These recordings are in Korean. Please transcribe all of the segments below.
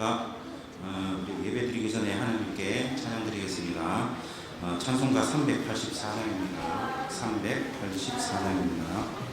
안녕하십니까. 우리 예배 드리기 전에 하나님께 찬양 드리겠습니다. 찬송가 384장입니다. 384장입니다.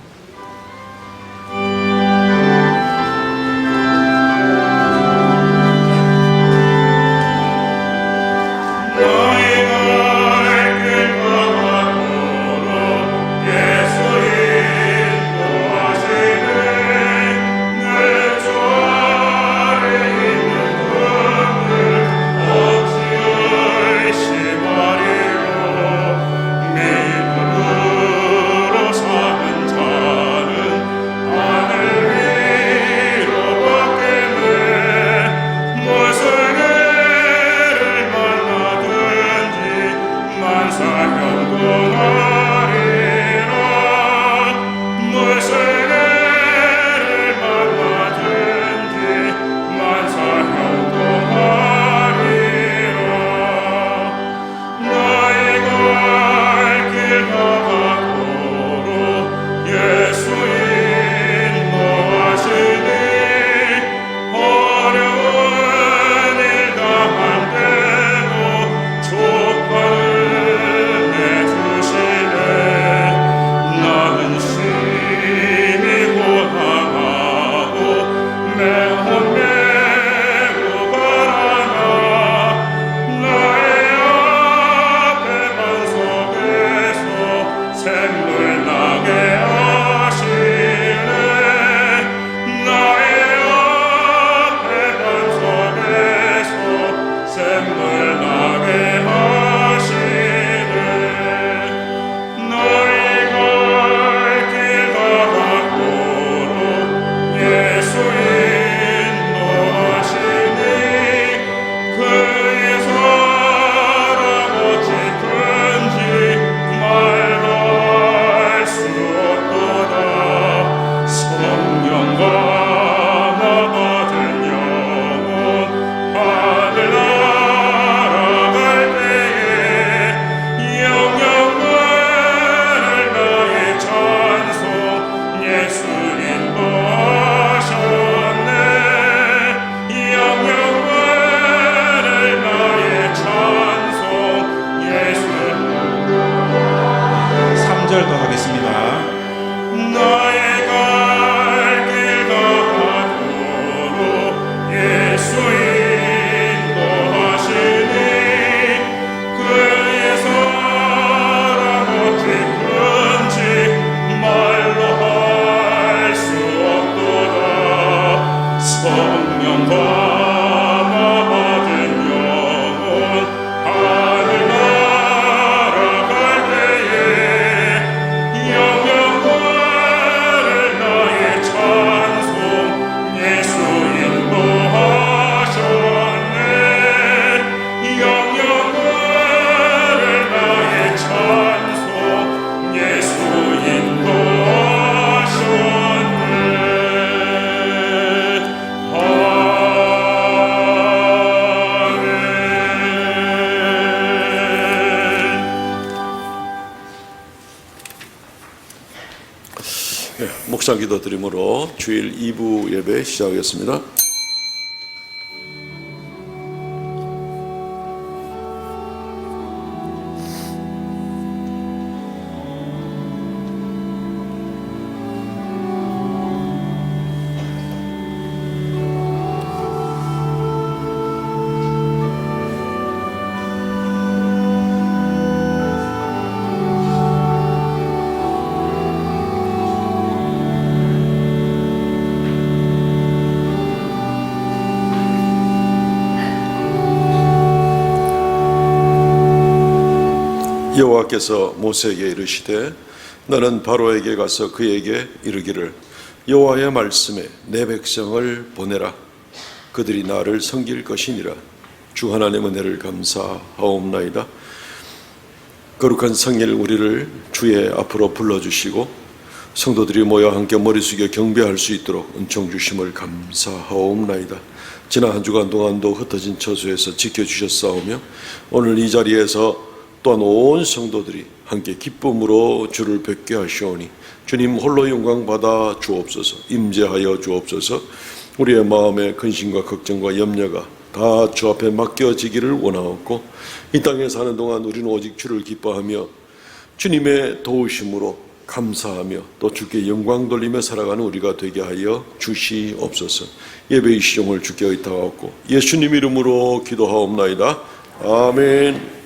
묵상 기도 드림으로 주일 2부 예배 시작하겠습니다. 여호와께서 모세에게 이르시되 너는 바로에게 가서 그에게 이르기를 여호와의 말씀에 내 백성을 보내라. 그들이 나를 섬길 것이니라. 주 하나님 은혜를 감사하옵나이다. 거룩한 성일 우리를 주의 앞으로 불러주시고 성도들이 모여 함께 머리 숙여 경배할 수 있도록 은총 주심을 감사하옵나이다. 지난 한 주간 동안도 흩어진 처소에서 지켜주셨사오며 오늘 이 자리에서 또한 온 성도들이 함께 기쁨으로 주를 뵙게 하시오니 주님 홀로 영광 받아 주옵소서. 임재하여 주옵소서. 우리의 마음의 근심과 걱정과 염려가 다 주 앞에 맡겨지기를 원하옵고, 이 땅에 사는 동안 우리는 오직 주를 기뻐하며 주님의 도우심으로 감사하며 또 주께 영광 돌리며 살아가는 우리가 되게 하여 주시옵소서. 예배의 시종을 주께 의탁하옵고 예수님 이름으로 기도하옵나이다. 아멘.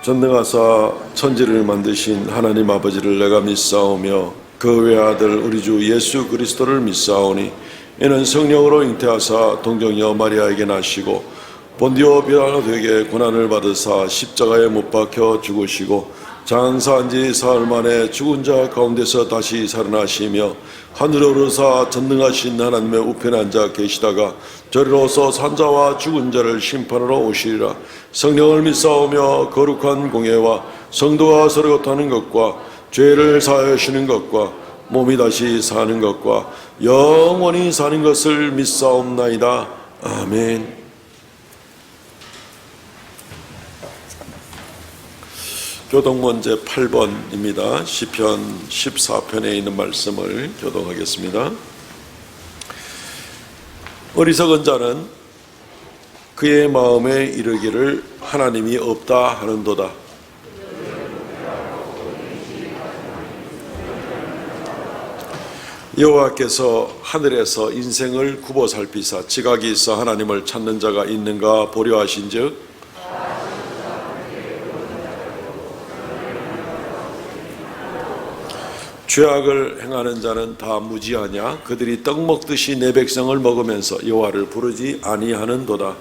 전능하사 천지를 만드신 하나님 아버지를 내가 믿사오며 그 외아들 우리 주 예수 그리스도를 믿사오니, 이는 성령으로 잉태하사 동정녀 마리아에게 나시고 본디오 빌라도에게 고난을 받으사 십자가에 못 박혀 죽으시고 장사한 지 사흘 만에 죽은 자 가운데서 다시 살아나시며 하늘에 오르사 전능하신 하나님의 우편에 앉아 계시다가 저리로서 산자와 죽은 자를 심판하러 오시리라. 성령을 믿사오며 거룩한 공예와 성도가 서로 곁하는 것과 죄를 사하여 주시는 것과 몸이 다시 사는 것과 영원히 사는 것을 믿사옵나이다. 아멘. 교독문제 8번입니다. 시편 14편에 있는 말씀을 교독하겠습니다. 어리석은 자는 그의 마음에 이르기를 하나님이 없다 하는도다. 여호와께서 하늘에서 인생을 굽어 살피사 지각이 있어 하나님을 찾는 자가 있는가 보려 하신즉, 죄악을 행하는 자는 다 무지하냐? 그들이 떡 먹듯이 내 백성을 먹으면서 여호와를 부르지 아니하는도다.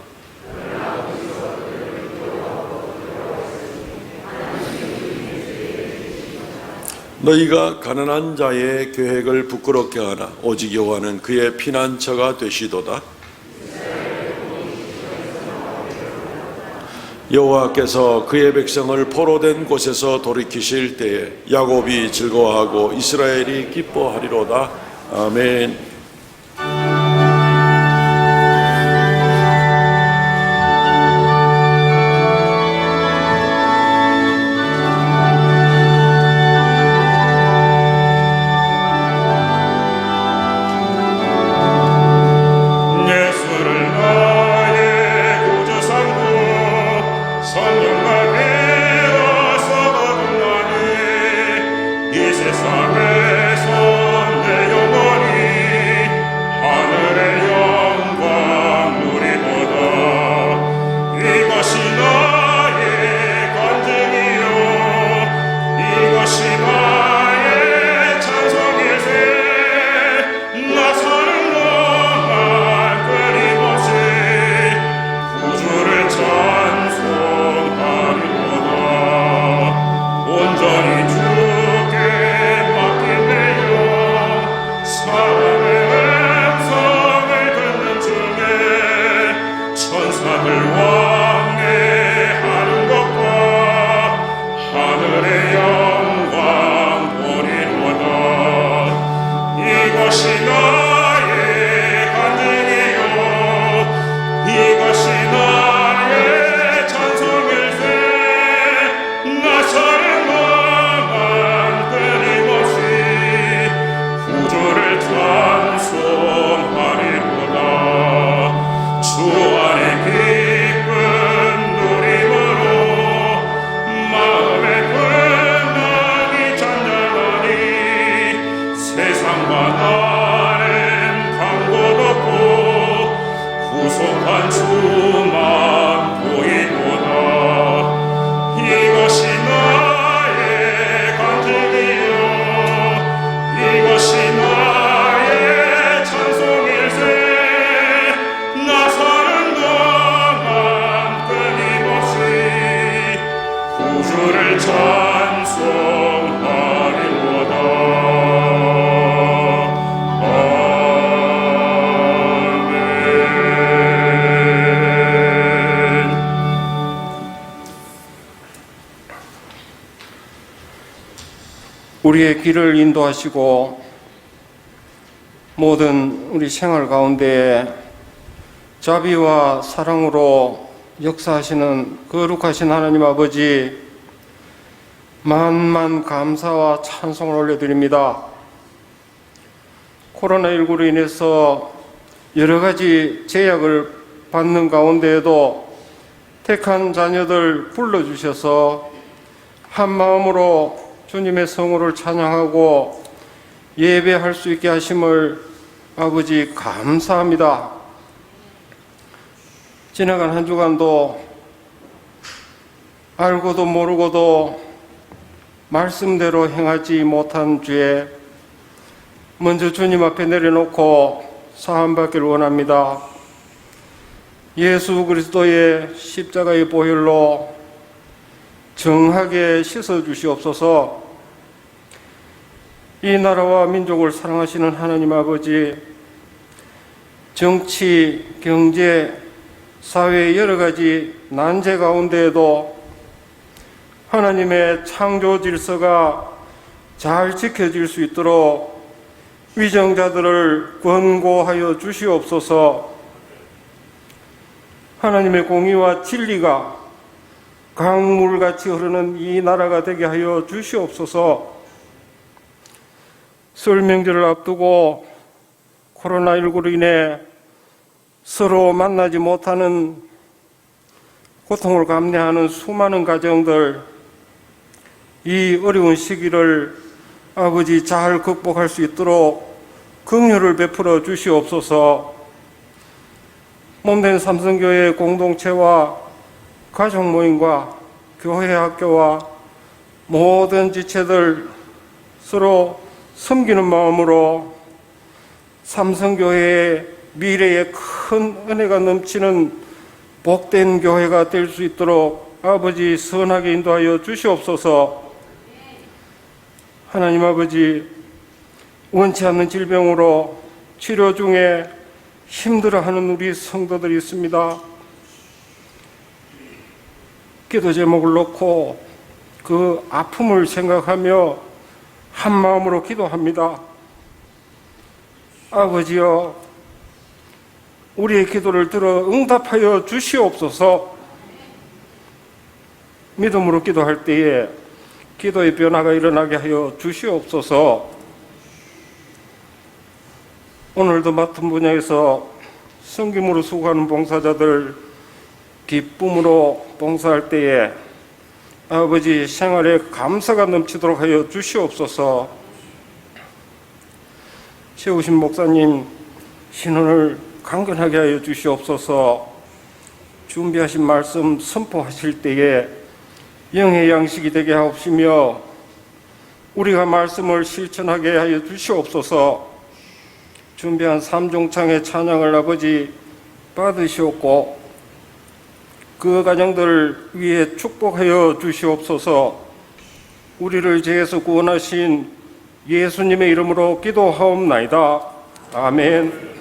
너희가 가난한 자의 계획을 부끄럽게 하나 오직 여호와는 그의 피난처가 되시도다. 여호와께서 그의 백성을 포로된 곳에서 돌이키실 때에 야곱이 즐거워하고 이스라엘이 기뻐하리로다. 아멘. 세상에서 내 영혼이 우리의 길을 인도하시고 모든 우리 생활 가운데 자비와 사랑으로 역사하시는 거룩하신 하나님 아버지, 만만 감사와 찬송을 올려드립니다. 코로나19로 인해서 여러 가지 제약을 받는 가운데에도 택한 자녀들 불러주셔서 한 마음으로 주님의 성호를 찬양하고 예배할 수 있게 하심을 아버지 감사합니다. 지나간 한 주간도 알고도 모르고도 말씀대로 행하지 못한 죄 먼저 주님 앞에 내려놓고 사함받기를 원합니다. 예수 그리스도의 십자가의 보혈로 정하게 씻어주시옵소서. 이 나라와 민족을 사랑하시는 하나님 아버지, 정치, 경제, 사회의 여러 가지 난제 가운데에도 하나님의 창조 질서가 잘 지켜질 수 있도록 위정자들을 권고하여 주시옵소서. 하나님의 공의와 진리가 강물같이 흐르는 이 나라가 되게 하여 주시옵소서. 설 명절을 앞두고 코로나19로 인해 서로 만나지 못하는 고통을 감내하는 수많은 가정들, 이 어려운 시기를 아버지 잘 극복할 수 있도록 긍휼을 베풀어 주시옵소서. 몸된 삼성교회 공동체와 가족 모임과 교회 학교와 모든 지체들 서로 섬기는 마음으로 삼성교회의 미래에 큰 은혜가 넘치는 복된 교회가 될 수 있도록 아버지 선하게 인도하여 주시옵소서. 하나님 아버지, 원치 않는 질병으로 치료 중에 힘들어하는 우리 성도들이 있습니다. 기도 제목을 놓고 그 아픔을 생각하며 한 마음으로 기도합니다. 아버지여, 우리의 기도를 들어 응답하여 주시옵소서. 믿음으로 기도할 때에 기도의 변화가 일어나게 하여 주시옵소서. 오늘도 맡은 분야에서 섬김으로 수고하는 봉사자들 기쁨으로 봉사할 때에 아버지 생활에 감사가 넘치도록 하여 주시옵소서. 세우신 목사님 신원을 강건하게 하여 주시옵소서. 준비하신 말씀 선포하실 때에 영의 양식이 되게 하옵시며 우리가 말씀을 실천하게 하여 주시옵소서. 준비한 삼종창의 찬양을 아버지 받으시옵고 그 가정들 위해 축복하여 주시옵소서. 우리를 죄에서 구원하신 예수님의 이름으로 기도하옵나이다. 아멘.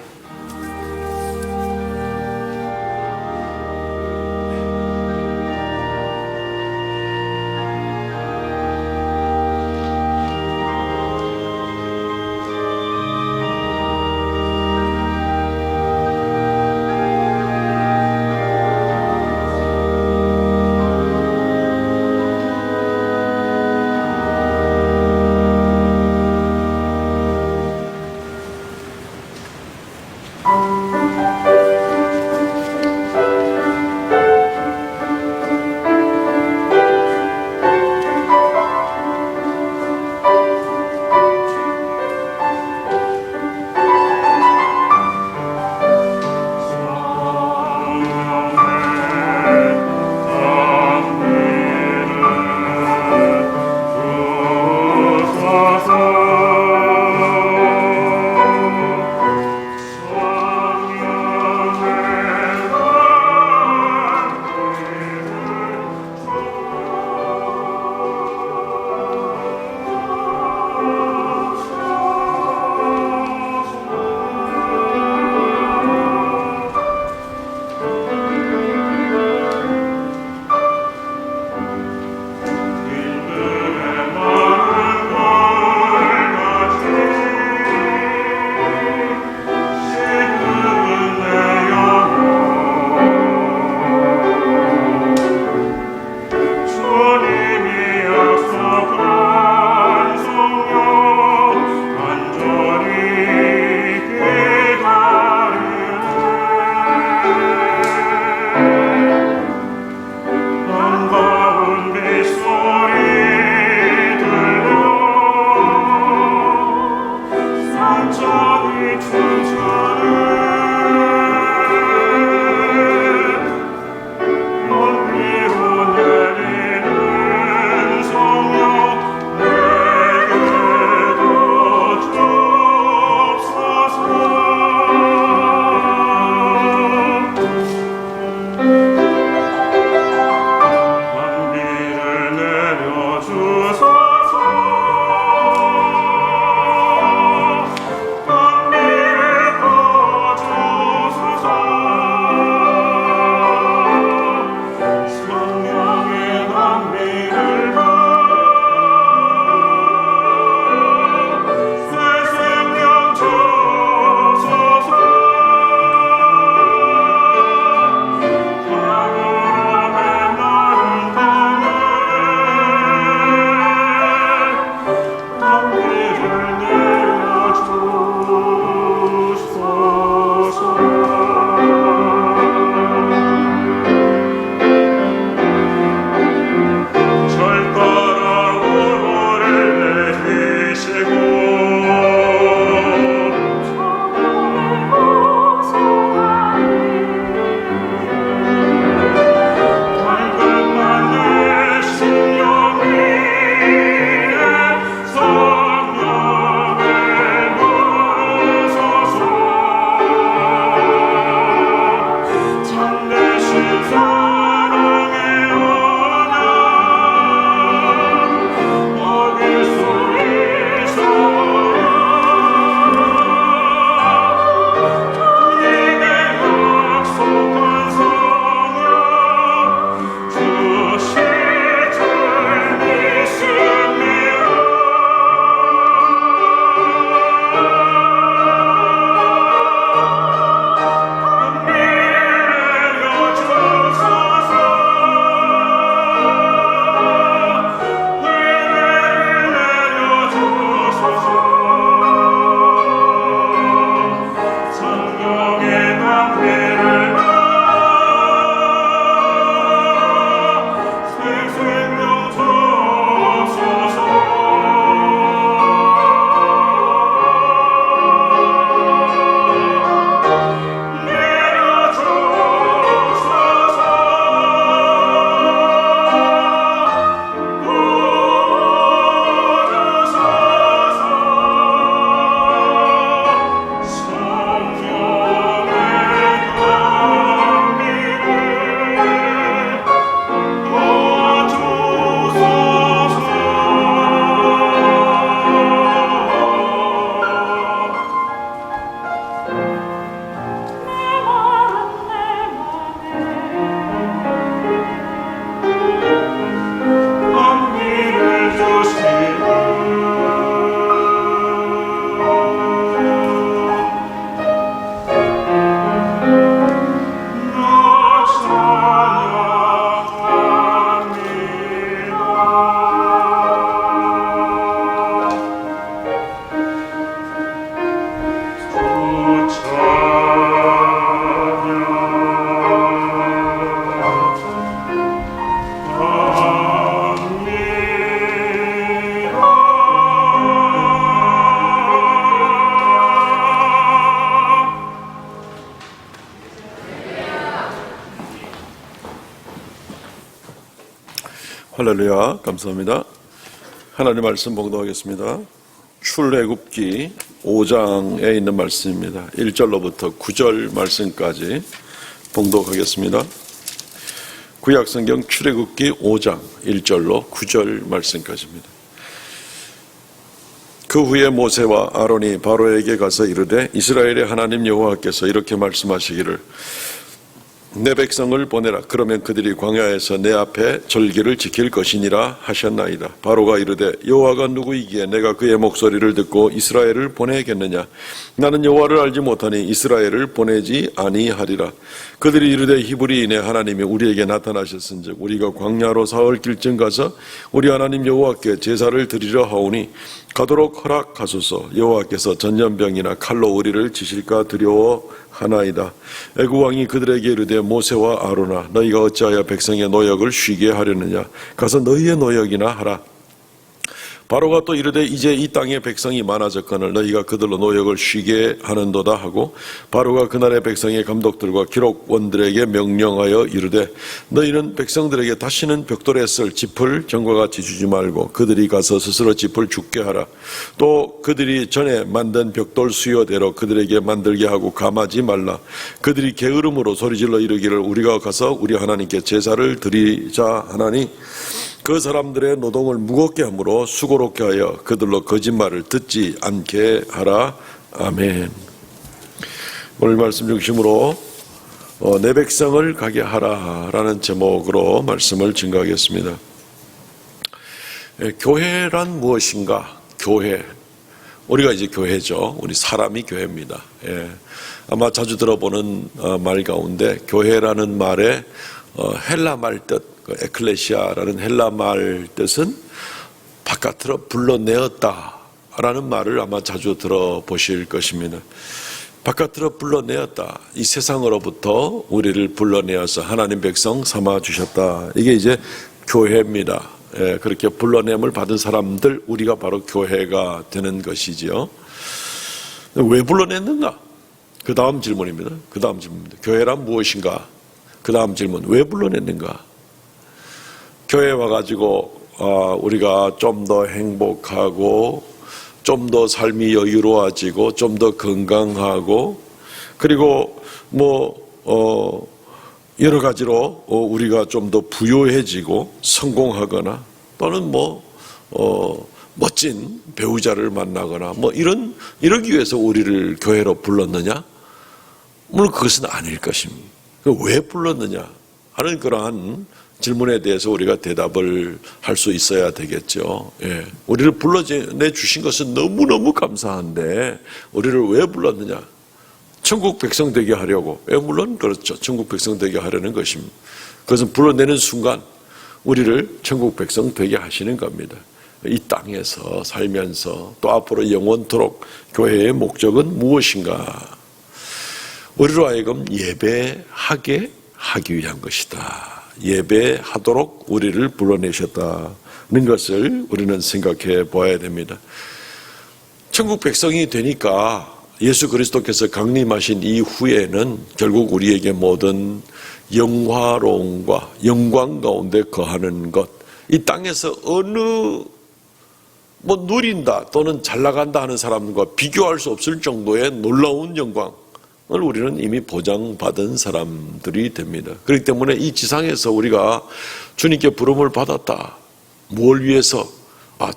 할렐루야, 감사합니다. 하나님 말씀 봉독하겠습니다. 출애굽기 5장에 있는 말씀입니다. 1절로부터 9절 말씀까지 봉독하겠습니다. 구약성경 출애굽기 5장 1절로 9절 말씀까지입니다. 그 후에 모세와 아론이 바로에게 가서 이르되 이스라엘의 하나님 여호와께서 이렇게 말씀하시기를 내 백성을 보내라. 그러면 그들이 광야에서 내 앞에 절기를 지킬 것이니라 하셨나이다. 바로가 이르되 여호와가 누구이기에 내가 그의 목소리를 듣고 이스라엘을 보내겠느냐. 나는 여호와를 알지 못하니 이스라엘을 보내지 아니하리라. 그들이 이르되 히브리인의 하나님이 우리에게 나타나셨은즉 우리가 광야로 사흘 길쯤 가서 우리 하나님 여호와께 제사를 드리려 하오니 가도록 허락하소서. 여호와께서 전염병이나 칼로 우리를 치실까 두려워하나이다. 애굽 왕이 그들에게 이르되 모세와 아론아 너희가 어찌하여 백성의 노역을 쉬게 하려느냐. 가서 너희의 노역이나 하라. 바로가 또 이르되 이제 이 땅에 백성이 많아졌거늘 너희가 그들로 노역을 쉬게 하는도다 하고 바로가 그날의 백성의 감독들과 기록원들에게 명령하여 이르되 너희는 백성들에게 다시는 벽돌에 쓸 짚을 전과 같이 주지 말고 그들이 가서 스스로 짚을 줍게 하라. 또 그들이 전에 만든 벽돌 수요대로 그들에게 만들게 하고 감하지 말라. 그들이 게으름으로 소리질러 이르기를 우리가 가서 우리 하나님께 제사를 드리자 하나니 그 사람들의 노동을 무겁게 함으로 수고롭게 하여 그들로 거짓말을 듣지 않게 하라. 아멘. 오늘 말씀 중심으로 내 백성을 가게 하라 라는 제목으로 말씀을 증거하겠습니다. 교회란 무엇인가? 교회. 우리가 이제 교회죠. 우리 사람이 교회입니다. 아마 자주 들어보는 말 가운데 교회라는 말에 헬라 말 뜻, 에클레시아라는 헬라 말 뜻은 바깥으로 불러내었다 라는 말을 아마 자주 들어보실 것입니다. 바깥으로 불러내었다. 이 세상으로부터 우리를 불러내어서 하나님 백성 삼아주셨다. 이게 이제 교회입니다. 그렇게 불러냄을 받은 사람들, 우리가 바로 교회가 되는 것이지요. 왜 불러냈는가? 그 다음 질문입니다. 교회란 무엇인가? 그 다음 질문, 왜 불러냈는가? 교회에 와가지고 우리가 좀 더 행복하고 좀 더 삶이 여유로워지고 좀 더 건강하고 그리고 여러 가지로 우리가 좀 더 부유해지고 성공하거나 또는 멋진 배우자를 만나거나 이러기 위해서 우리를 교회로 불렀느냐? 물론 그것은 아닐 것입니다. 왜 불렀느냐 하는 그러한 질문에 대해서 우리가 대답을 할 수 있어야 되겠죠. 우리를 불러내 주신 것은 너무너무 감사한데 우리를 왜 불렀느냐? 천국 백성 되게 하려고. 물론 그렇죠. 천국 백성 되게 하려는 것입니다. 그것은 불러내는 순간 우리를 천국 백성 되게 하시는 겁니다. 이 땅에서 살면서 또 앞으로 영원토록 교회의 목적은 무엇인가? 우리로 하여금 예배하게 하기 위한 것이다. 예배하도록 우리를 불러내셨다는 것을 우리는 생각해 보아야 됩니다. 천국 백성이 되니까 예수 그리스도께서 강림하신 이후에는 결국 우리에게 모든 영화로움과 영광 가운데 거하는 것, 이 땅에서 어느 누린다 또는 잘 나간다 하는 사람과 비교할 수 없을 정도의 놀라운 영광 우리는 이미 보장받은 사람들이 됩니다. 그렇기 때문에 이 지상에서 우리가 주님께 부름을 받았다. 뭘 위해서?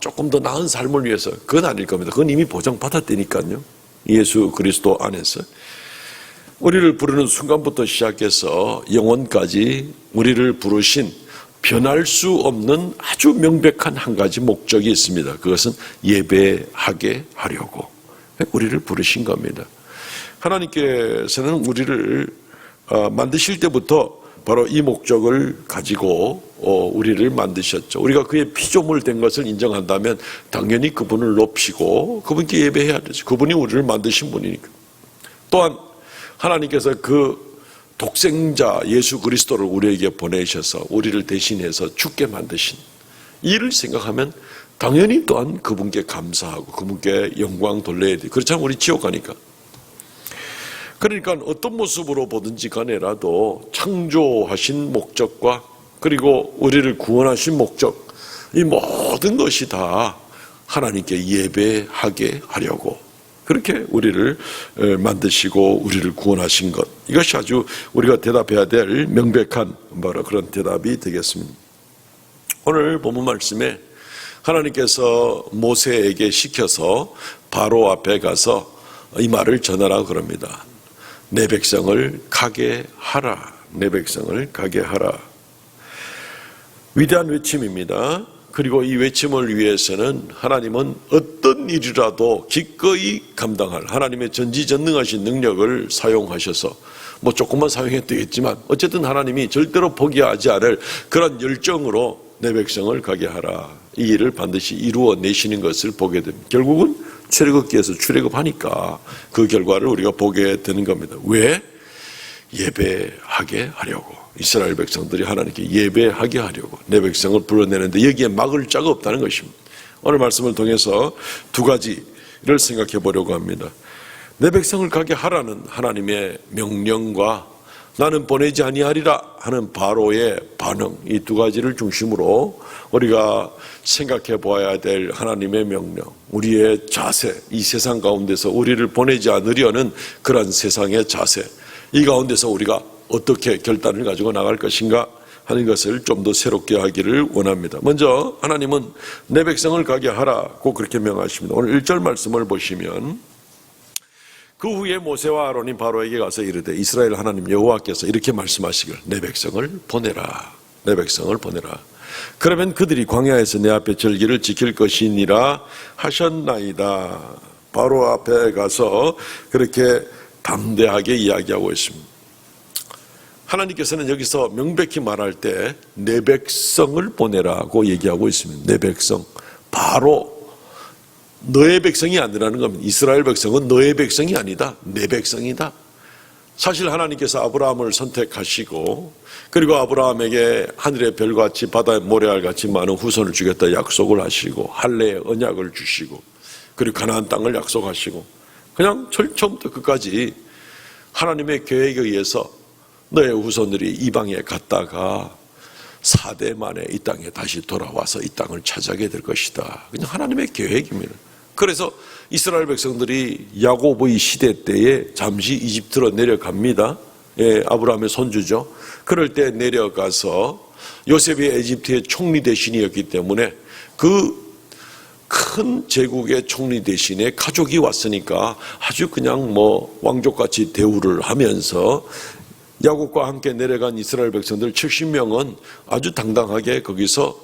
조금 더 나은 삶을 위해서. 그건 아닐 겁니다. 그건 이미 보장받았다니까요. 예수 그리스도 안에서. 우리를 부르는 순간부터 시작해서 영원까지 우리를 부르신 변할 수 없는 아주 명백한 한 가지 목적이 있습니다. 그것은 예배하게 하려고 우리를 부르신 겁니다. 하나님께서는 우리를 만드실 때부터 바로 이 목적을 가지고 우리를 만드셨죠. 우리가 그의 피조물 된 것을 인정한다면 당연히 그분을 높이고 그분께 예배해야 되죠. 그분이 우리를 만드신 분이니까. 또한 하나님께서 그 독생자 예수 그리스도를 우리에게 보내셔서 우리를 대신해서 죽게 만드신 이를 생각하면 당연히 또한 그분께 감사하고 그분께 영광 돌려야 돼. 그렇지 않으면 우리 지옥 가니까. 그러니까 어떤 모습으로 보든지 간에라도 창조하신 목적과 그리고 우리를 구원하신 목적, 이 모든 것이 다 하나님께 예배하게 하려고 그렇게 우리를 만드시고 우리를 구원하신 것, 이것이 아주 우리가 대답해야 될 명백한 바로 그런 대답이 되겠습니다. 오늘 본문 말씀에 하나님께서 모세에게 시켜서 바로 앞에 가서 이 말을 전하라고 그럽니다. 내 백성을 가게 하라. 내 백성을 가게 하라. 위대한 외침입니다. 그리고 이 외침을 위해서는 하나님은 어떤 일이라도 기꺼이 감당할 하나님의 전지전능하신 능력을 사용하셔서 뭐 조금만 사용해도 되겠지만 어쨌든 하나님이 절대로 포기하지 않을 그런 열정으로 내 백성을 가게 하라. 이 일을 반드시 이루어내시는 것을 보게 됩니다. 결국은 출애굽기에서 출애굽하니까 그 결과를 우리가 보게 되는 겁니다. 왜? 예배하게 하려고. 이스라엘 백성들이 하나님께 예배하게 하려고 내 백성을 불러내는데 여기에 막을 자가 없다는 것입니다. 오늘 말씀을 통해서 두 가지를 생각해 보려고 합니다. 내 백성을 가게 하라는 하나님의 명령과 나는 보내지 아니하리라 하는 바로의 반응, 이 두 가지를 중심으로 우리가 생각해 보아야 될 하나님의 명령, 우리의 자세, 이 세상 가운데서 우리를 보내지 않으려는 그런 세상의 자세, 이 가운데서 우리가 어떻게 결단을 가지고 나갈 것인가 하는 것을 좀 더 새롭게 하기를 원합니다. 먼저 하나님은 내 백성을 가게 하라고 그렇게 명하십니다. 오늘 1절 말씀을 보시면 그 후에 모세와 아론이 바로에게 가서 이르되 이스라엘 하나님 여호와께서 이렇게 말씀하시길 내 백성을 보내라. 내 백성을 보내라. 그러면 그들이 광야에서 내 앞에 절기를 지킬 것이니라 하셨나이다. 바로 앞에 가서 그렇게 담대하게 이야기하고 있습니다. 하나님께서는 여기서 명백히 말할 때 내 백성을 보내라고 얘기하고 있습니다. 내 백성, 바로 너의 백성이 아니라는 겁니다. 이스라엘 백성은 너의 백성이 아니다. 내 백성이다. 사실 하나님께서 아브라함을 선택하시고 그리고 아브라함에게 하늘의 별같이 바다의 모래알같이 많은 후손을 주겠다 약속을 하시고 할례의 언약을 주시고 그리고 가나안 땅을 약속하시고 그냥 처음부터 끝까지 하나님의 계획에 의해서 너의 후손들이 이방에 갔다가 4대 만에 이 땅에 다시 돌아와서 이 땅을 차지하게 될 것이다. 그냥 하나님의 계획입니다. 그래서 이스라엘 백성들이 야고보의 시대 때에 잠시 이집트로 내려갑니다. 예, 아브라함의 손주죠. 그럴 때 내려가서 요셉이 에집트의 총리 대신이었기 때문에 그 큰 제국의 총리 대신에 가족이 왔으니까 아주 그냥 뭐 왕족같이 대우를 하면서 야곱과 함께 내려간 이스라엘 백성들 70명은 아주 당당하게 거기서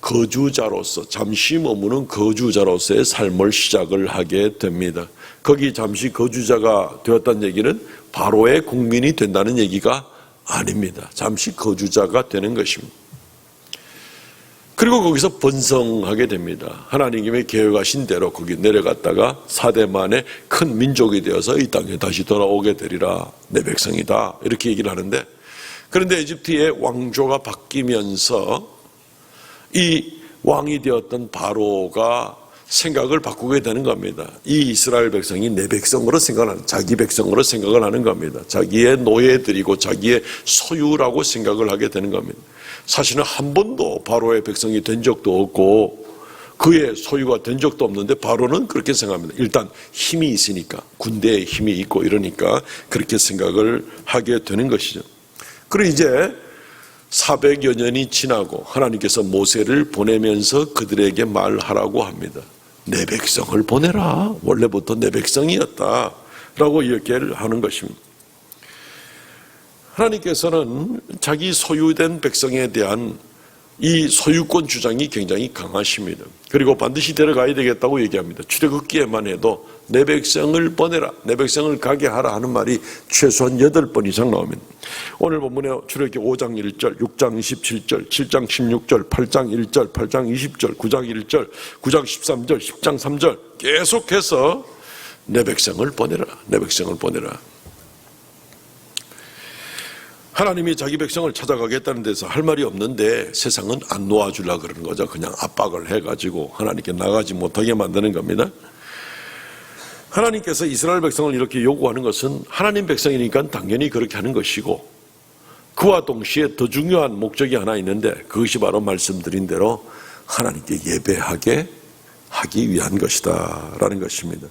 거주자로서 잠시 머무는 거주자로서의 삶을 시작을 하게 됩니다. 거기 잠시 거주자가 되었다는 얘기는 바로의 국민이 된다는 얘기가 아닙니다. 잠시 거주자가 되는 것입니다. 그리고 거기서 번성하게 됩니다. 하나님의 계획하신 대로 거기 내려갔다가 4대 만에 큰 민족이 되어서 이 땅에 다시 돌아오게 되리라. 내 백성이다. 이렇게 얘기를 하는데 그런데 에집트의 왕조가 바뀌면서 이 왕이 되었던 바로가 생각을 바꾸게 되는 겁니다. 이 이스라엘 백성이 내 백성으로 생각하는, 자기 백성으로 생각을 하는 겁니다. 자기의 노예들이고 자기의 소유라고 생각을 하게 되는 겁니다. 사실은 한 번도 바로의 백성이 된 적도 없고 그의 소유가 된 적도 없는데 바로는 그렇게 생각합니다. 일단 힘이 있으니까, 군대에 힘이 있고 이러니까 그렇게 생각을 하게 되는 것이죠. 그리고 이제 400여 년이 지나고 하나님께서 모세를 보내면서 그들에게 말하라고 합니다. 내 백성을 보내라. 원래부터 내 백성이었다 라고 이야기를 하는 것입니다. 하나님께서는 자기 소유된 백성에 대한 이 소유권 주장이 굉장히 강하십니다. 그리고 반드시 데려가야 되겠다고 얘기합니다. 출애굽기에만 해도 내 백성을 보내라, 내 백성을 가게 하라 하는 말이 최소한 8번 이상 나옵니다. 오늘 본문에 출애굽기 5장 1절, 6장 27절, 7장 16절, 8장 1절, 8장 20절, 9장 1절, 9장 13절, 10장 3절 계속해서 내 백성을 보내라. 내 백성을 보내라. 하나님이 자기 백성을 찾아가겠다는 데서 할 말이 없는데 세상은 안 놓아주려고 그러는 거죠. 그냥 압박을 해가지고 하나님께 나가지 못하게 만드는 겁니다. 하나님께서 이스라엘 백성을 이렇게 요구하는 것은 하나님 백성이니까 당연히 그렇게 하는 것이고, 그와 동시에 더 중요한 목적이 하나 있는데 그것이 바로 말씀드린 대로 하나님께 예배하게 하기 위한 것이다 라는 것입니다.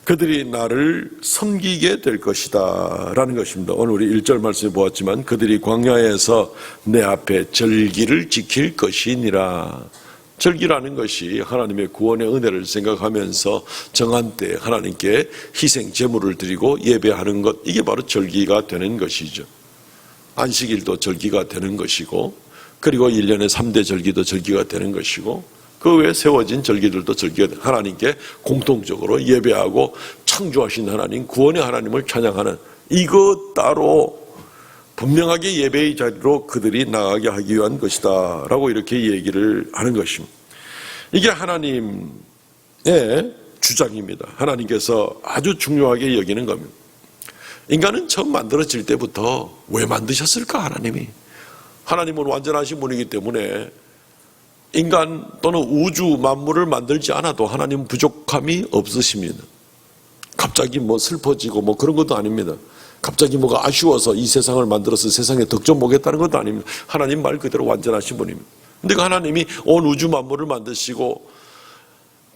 그들이 나를 섬기게 될 것이다 라는 것입니다. 오늘 우리 1절 말씀에 보았지만 그들이 광야에서 내 앞에 절기를 지킬 것이니라. 절기라는 것이 하나님의 구원의 은혜를 생각하면서 정한 때 하나님께 희생 제물을 드리고 예배하는 것, 이게 바로 절기가 되는 것이죠. 안식일도 절기가 되는 것이고, 그리고 1년에 3대 절기도 절기가 되는 것이고, 그 외에 세워진 절기들도 절기가 하나님께 공통적으로 예배하고 창조하신 하나님, 구원의 하나님을 찬양하는 이것 따로 분명하게 예배의 자리로 그들이 나가게 하기 위한 것이다 라고 이렇게 얘기를 하는 것입니다. 이게 하나님의 주장입니다. 하나님께서 아주 중요하게 여기는 겁니다. 인간은 처음 만들어질 때부터 왜 만드셨을까? 하나님은 완전하신 분이기 때문에 인간 또는 우주 만물을 만들지 않아도 하나님은 부족함이 없으십니다. 갑자기 슬퍼지고 그런 것도 아닙니다. 갑자기 뭐가 아쉬워서 이 세상을 만들어서 세상에 덕점 보겠다는 것도 아닙니다. 하나님 말 그대로 완전하신 분입니다. 근데 그 하나님이 온 우주 만물을 만드시고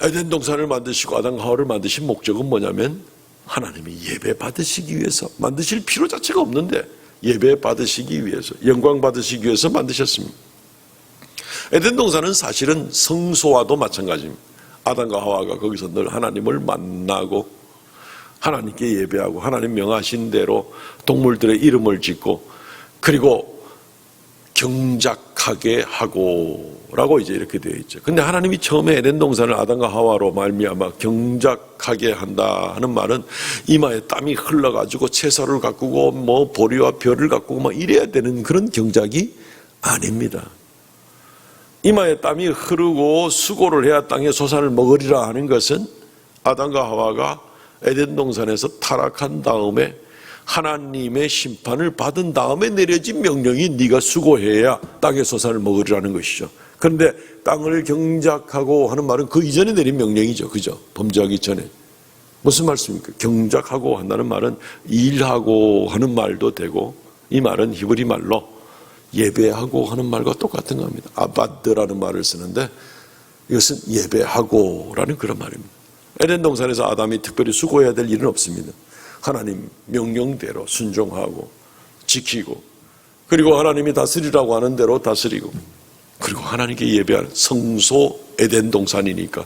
에덴 동산을 만드시고 아담과 하와를 만드신 목적은 뭐냐면 하나님이 예배 받으시기 위해서, 만드실 필요 자체가 없는데 예배 받으시기 위해서, 영광 받으시기 위해서 만드셨습니다. 에덴 동산은 사실은 성소와도 마찬가지입니다. 아담과 하와가 거기서 늘 하나님을 만나고 하나님께 예배하고 하나님 명하신 대로 동물들의 이름을 짓고 그리고 경작하게 하고 라고 이제 이렇게 되어 있죠. 근데 하나님이 처음에 에덴 동산을 아담과 하와로 말미암아 경작하게 한다 하는 말은 이마에 땀이 흘러가지고 채소를 가꾸고 보리와 벼를 가꾸고 이래야 되는 그런 경작이 아닙니다. 이마에 땀이 흐르고 수고를 해야 땅의 소산을 먹으리라 하는 것은 아담과 하와가 에덴 동산에서 타락한 다음에 하나님의 심판을 받은 다음에 내려진 명령이 네가 수고해야 땅의 소산을 먹으리라는 것이죠. 그런데 땅을 경작하고 하는 말은 그 이전에 내린 명령이죠. 그죠? 범죄하기 전에. 무슨 말씀입니까? 경작하고 한다는 말은 일하고 하는 말도 되고, 이 말은 히브리 말로 예배하고 하는 말과 똑같은 겁니다. 아바드라는 말을 쓰는데 이것은 예배하고라는 그런 말입니다. 에덴 동산에서 아담이 특별히 수고해야 될 일은 없습니다. 하나님 명령대로 순종하고 지키고, 그리고 하나님이 다스리라고 하는 대로 다스리고, 그리고 하나님께 예배하는 성소 에덴 동산이니까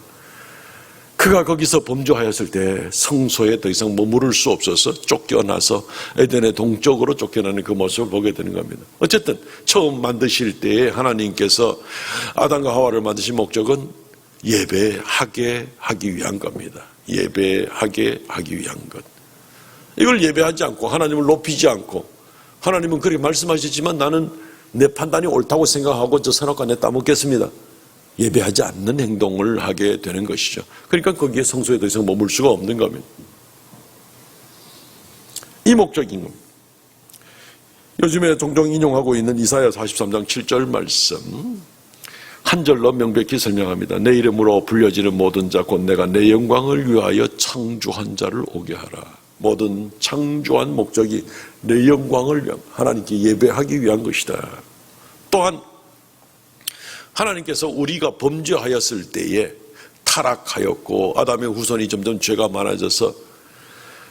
그가 거기서 범죄하였을 때 성소에 더 이상 머무를 수 없어서 쫓겨나서 에덴의 동쪽으로 쫓겨나는 그 모습을 보게 되는 겁니다. 어쨌든 처음 만드실 때에 하나님께서 아담과 하와를 만드신 목적은 예배하게 하기 위한 겁니다. 예배하게 하기 위한 것. 이걸 예배하지 않고 하나님을 높이지 않고, 하나님은 그렇게 말씀하셨지만 나는 내 판단이 옳다고 생각하고 저 선악과 내 따먹겠습니다. 예배하지 않는 행동을 하게 되는 것이죠. 그러니까 거기에 성소에 더 이상 머물 수가 없는 겁니다. 이 목적인 겁니다. 요즘에 종종 인용하고 있는 이사야 43장 7절 말씀 한 절로 명백히 설명합니다. 내 이름으로 불려지는 모든 자 곧 내가 내 영광을 위하여 창조한 자를 오게 하라. 모든 창조한 목적이 내 영광을 위한, 하나님께 예배하기 위한 것이다. 또한 하나님께서 우리가 범죄하였을 때에 타락하였고 아담의 후손이 점점 죄가 많아져서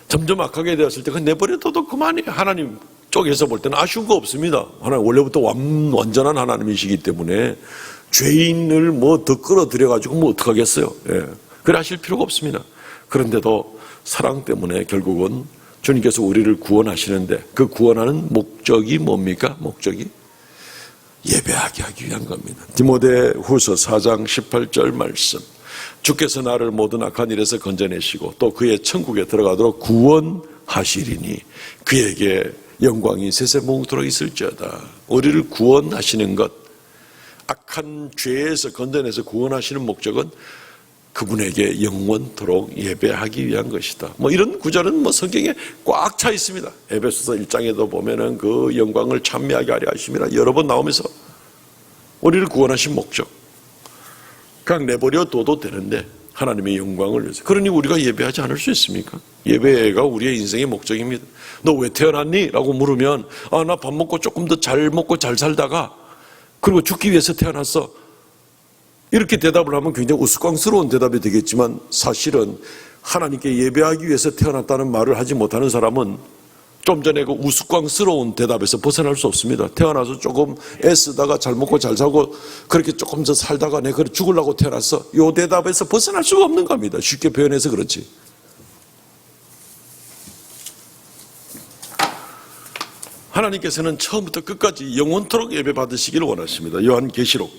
점점 악하게 되었을 때 그건 내버려둬도 그만이에요. 하나님 쪽에서 볼 때는 아쉬운 거 없습니다. 하나님 원래부터 완전한 하나님이시기 때문에 죄인을 더 끌어들여가지고 어떡하겠어요. 예. 그래 하실 필요가 없습니다. 그런데도 사랑 때문에 결국은 주님께서 우리를 구원하시는데 그 구원하는 목적이 뭡니까? 목적이 예배하게 하기 위한 겁니다. 디모데 후서 4장 18절 말씀. 주께서 나를 모든 악한 일에서 건져내시고 또 그의 천국에 들어가도록 구원하시리니 그에게 영광이 세세무궁토록 있을지어다. 우리를 구원하시는 것, 악한 죄에서 건져내서 구원하시는 목적은 그분에게 영원토록 예배하기 위한 것이다. 뭐 이런 구절은 뭐 성경에 꽉 차 있습니다. 에베소서 1장에도 보면은 그 영광을 찬미하게 하려 하심이라 여러 번 나오면서 우리를 구원하신 목적 그냥 내버려 둬도 되는데 하나님의 영광을 위해서. 그러니 우리가 예배하지 않을 수 있습니까? 예배가 우리의 인생의 목적입니다. 너 왜 태어났니? 라고 물으면 나 밥 먹고 조금 더 잘 먹고 잘 살다가 그리고 죽기 위해서 태어났어. 이렇게 대답을 하면 굉장히 우스꽝스러운 대답이 되겠지만 사실은 하나님께 예배하기 위해서 태어났다는 말을 하지 못하는 사람은 좀 전에 그 우스꽝스러운 대답에서 벗어날 수 없습니다. 태어나서 조금 애쓰다가 잘 먹고 잘 살고 그렇게 조금 더 살다가 내가 죽으려고 태어났어. 이 대답에서 벗어날 수가 없는 겁니다. 쉽게 표현해서 그렇지. 하나님께서는 처음부터 끝까지 영원토록 예배 받으시기를 원하십니다. 요한계시록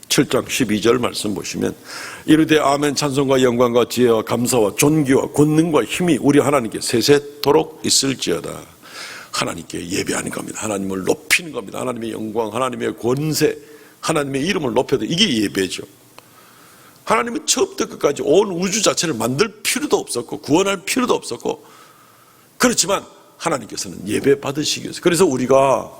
7장 12절 말씀 보시면 이르되 아멘 찬송과 영광과 지혜와 감사와 존귀와 권능과 힘이 우리 하나님께 세세토록 있을지어다. 하나님께 예배하는 겁니다. 하나님을 높이는 겁니다. 하나님의 영광, 하나님의 권세, 하나님의 이름을 높여도 이게 예배죠. 하나님은 처음부터 끝까지 온 우주 자체를 만들 필요도 없었고 구원할 필요도 없었고 그렇지만 하나님께서는 예배 받으시기 위해서 그래서 우리가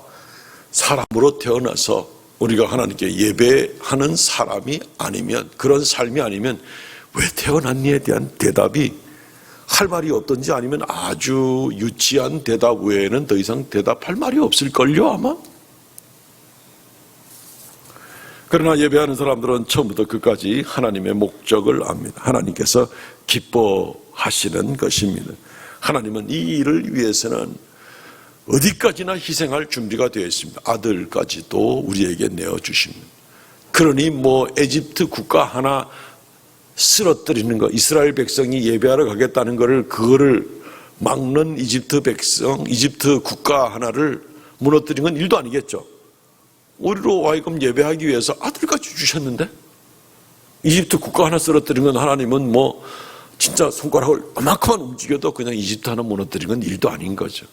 사람으로 태어나서 우리가 하나님께 예배하는 사람이 아니면 그런 삶이 아니면 왜 태어났니에 대한 대답이 할 말이 없든지 아니면 아주 유치한 대답 외에는 더 이상 대답할 말이 없을걸요 아마? 그러나 예배하는 사람들은 처음부터 끝까지 하나님의 목적을 압니다. 하나님께서 기뻐하시는 것입니다. 하나님은 이 일을 위해서는 어디까지나 희생할 준비가 되어 있습니다. 아들까지도 우리에게 내어주십니다. 그러니 뭐 에집트 국가 하나 쓰러뜨리는 거, 이스라엘 백성이 예배하러 가겠다는 그거를 막는 이집트 백성, 이집트 국가 하나를 무너뜨린 건 일도 아니겠죠. 우리로 하여금 예배하기 위해서 아들까지 주셨는데 이집트 국가 하나 쓰러뜨린 건 하나님은 뭐 진짜 손가락을 이만큼만 움직여도 그냥 이집트 하나 무너뜨린 건 일도 아닌 거죠.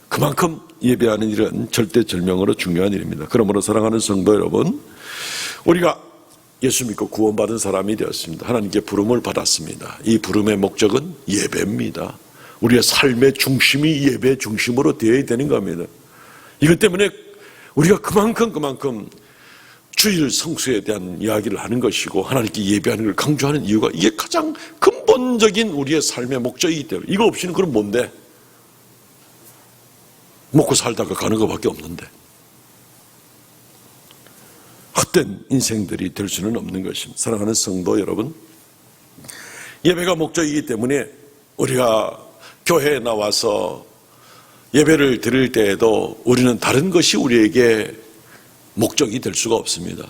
그만큼 예배하는 일은 절대절명으로 중요한 일입니다. 그러므로 사랑하는 성도 여러분, 우리가 예수 믿고 구원받은 사람이 되었습니다. 하나님께 부름을 받았습니다. 이 부름의 목적은 예배입니다. 우리의 삶의 중심이 예배 중심으로 되어야 되는 겁니다. 이것 때문에 우리가 그만큼 주일 성수에 대한 이야기를 하는 것이고 하나님께 예배하는 걸 강조하는 이유가 이게 가장 근본적인 우리의 삶의 목적이기 때문에 이거 없이는 그럼 뭔데? 먹고 살다가 가는 것밖에 없는데 헛된 인생들이 될 수는 없는 것입니다. 사랑하는 성도 여러분, 예배가 목적이기 때문에 우리가 교회에 나와서 예배를 드릴 때에도 우리는 다른 것이 우리에게 목적이 될 수가 없습니다.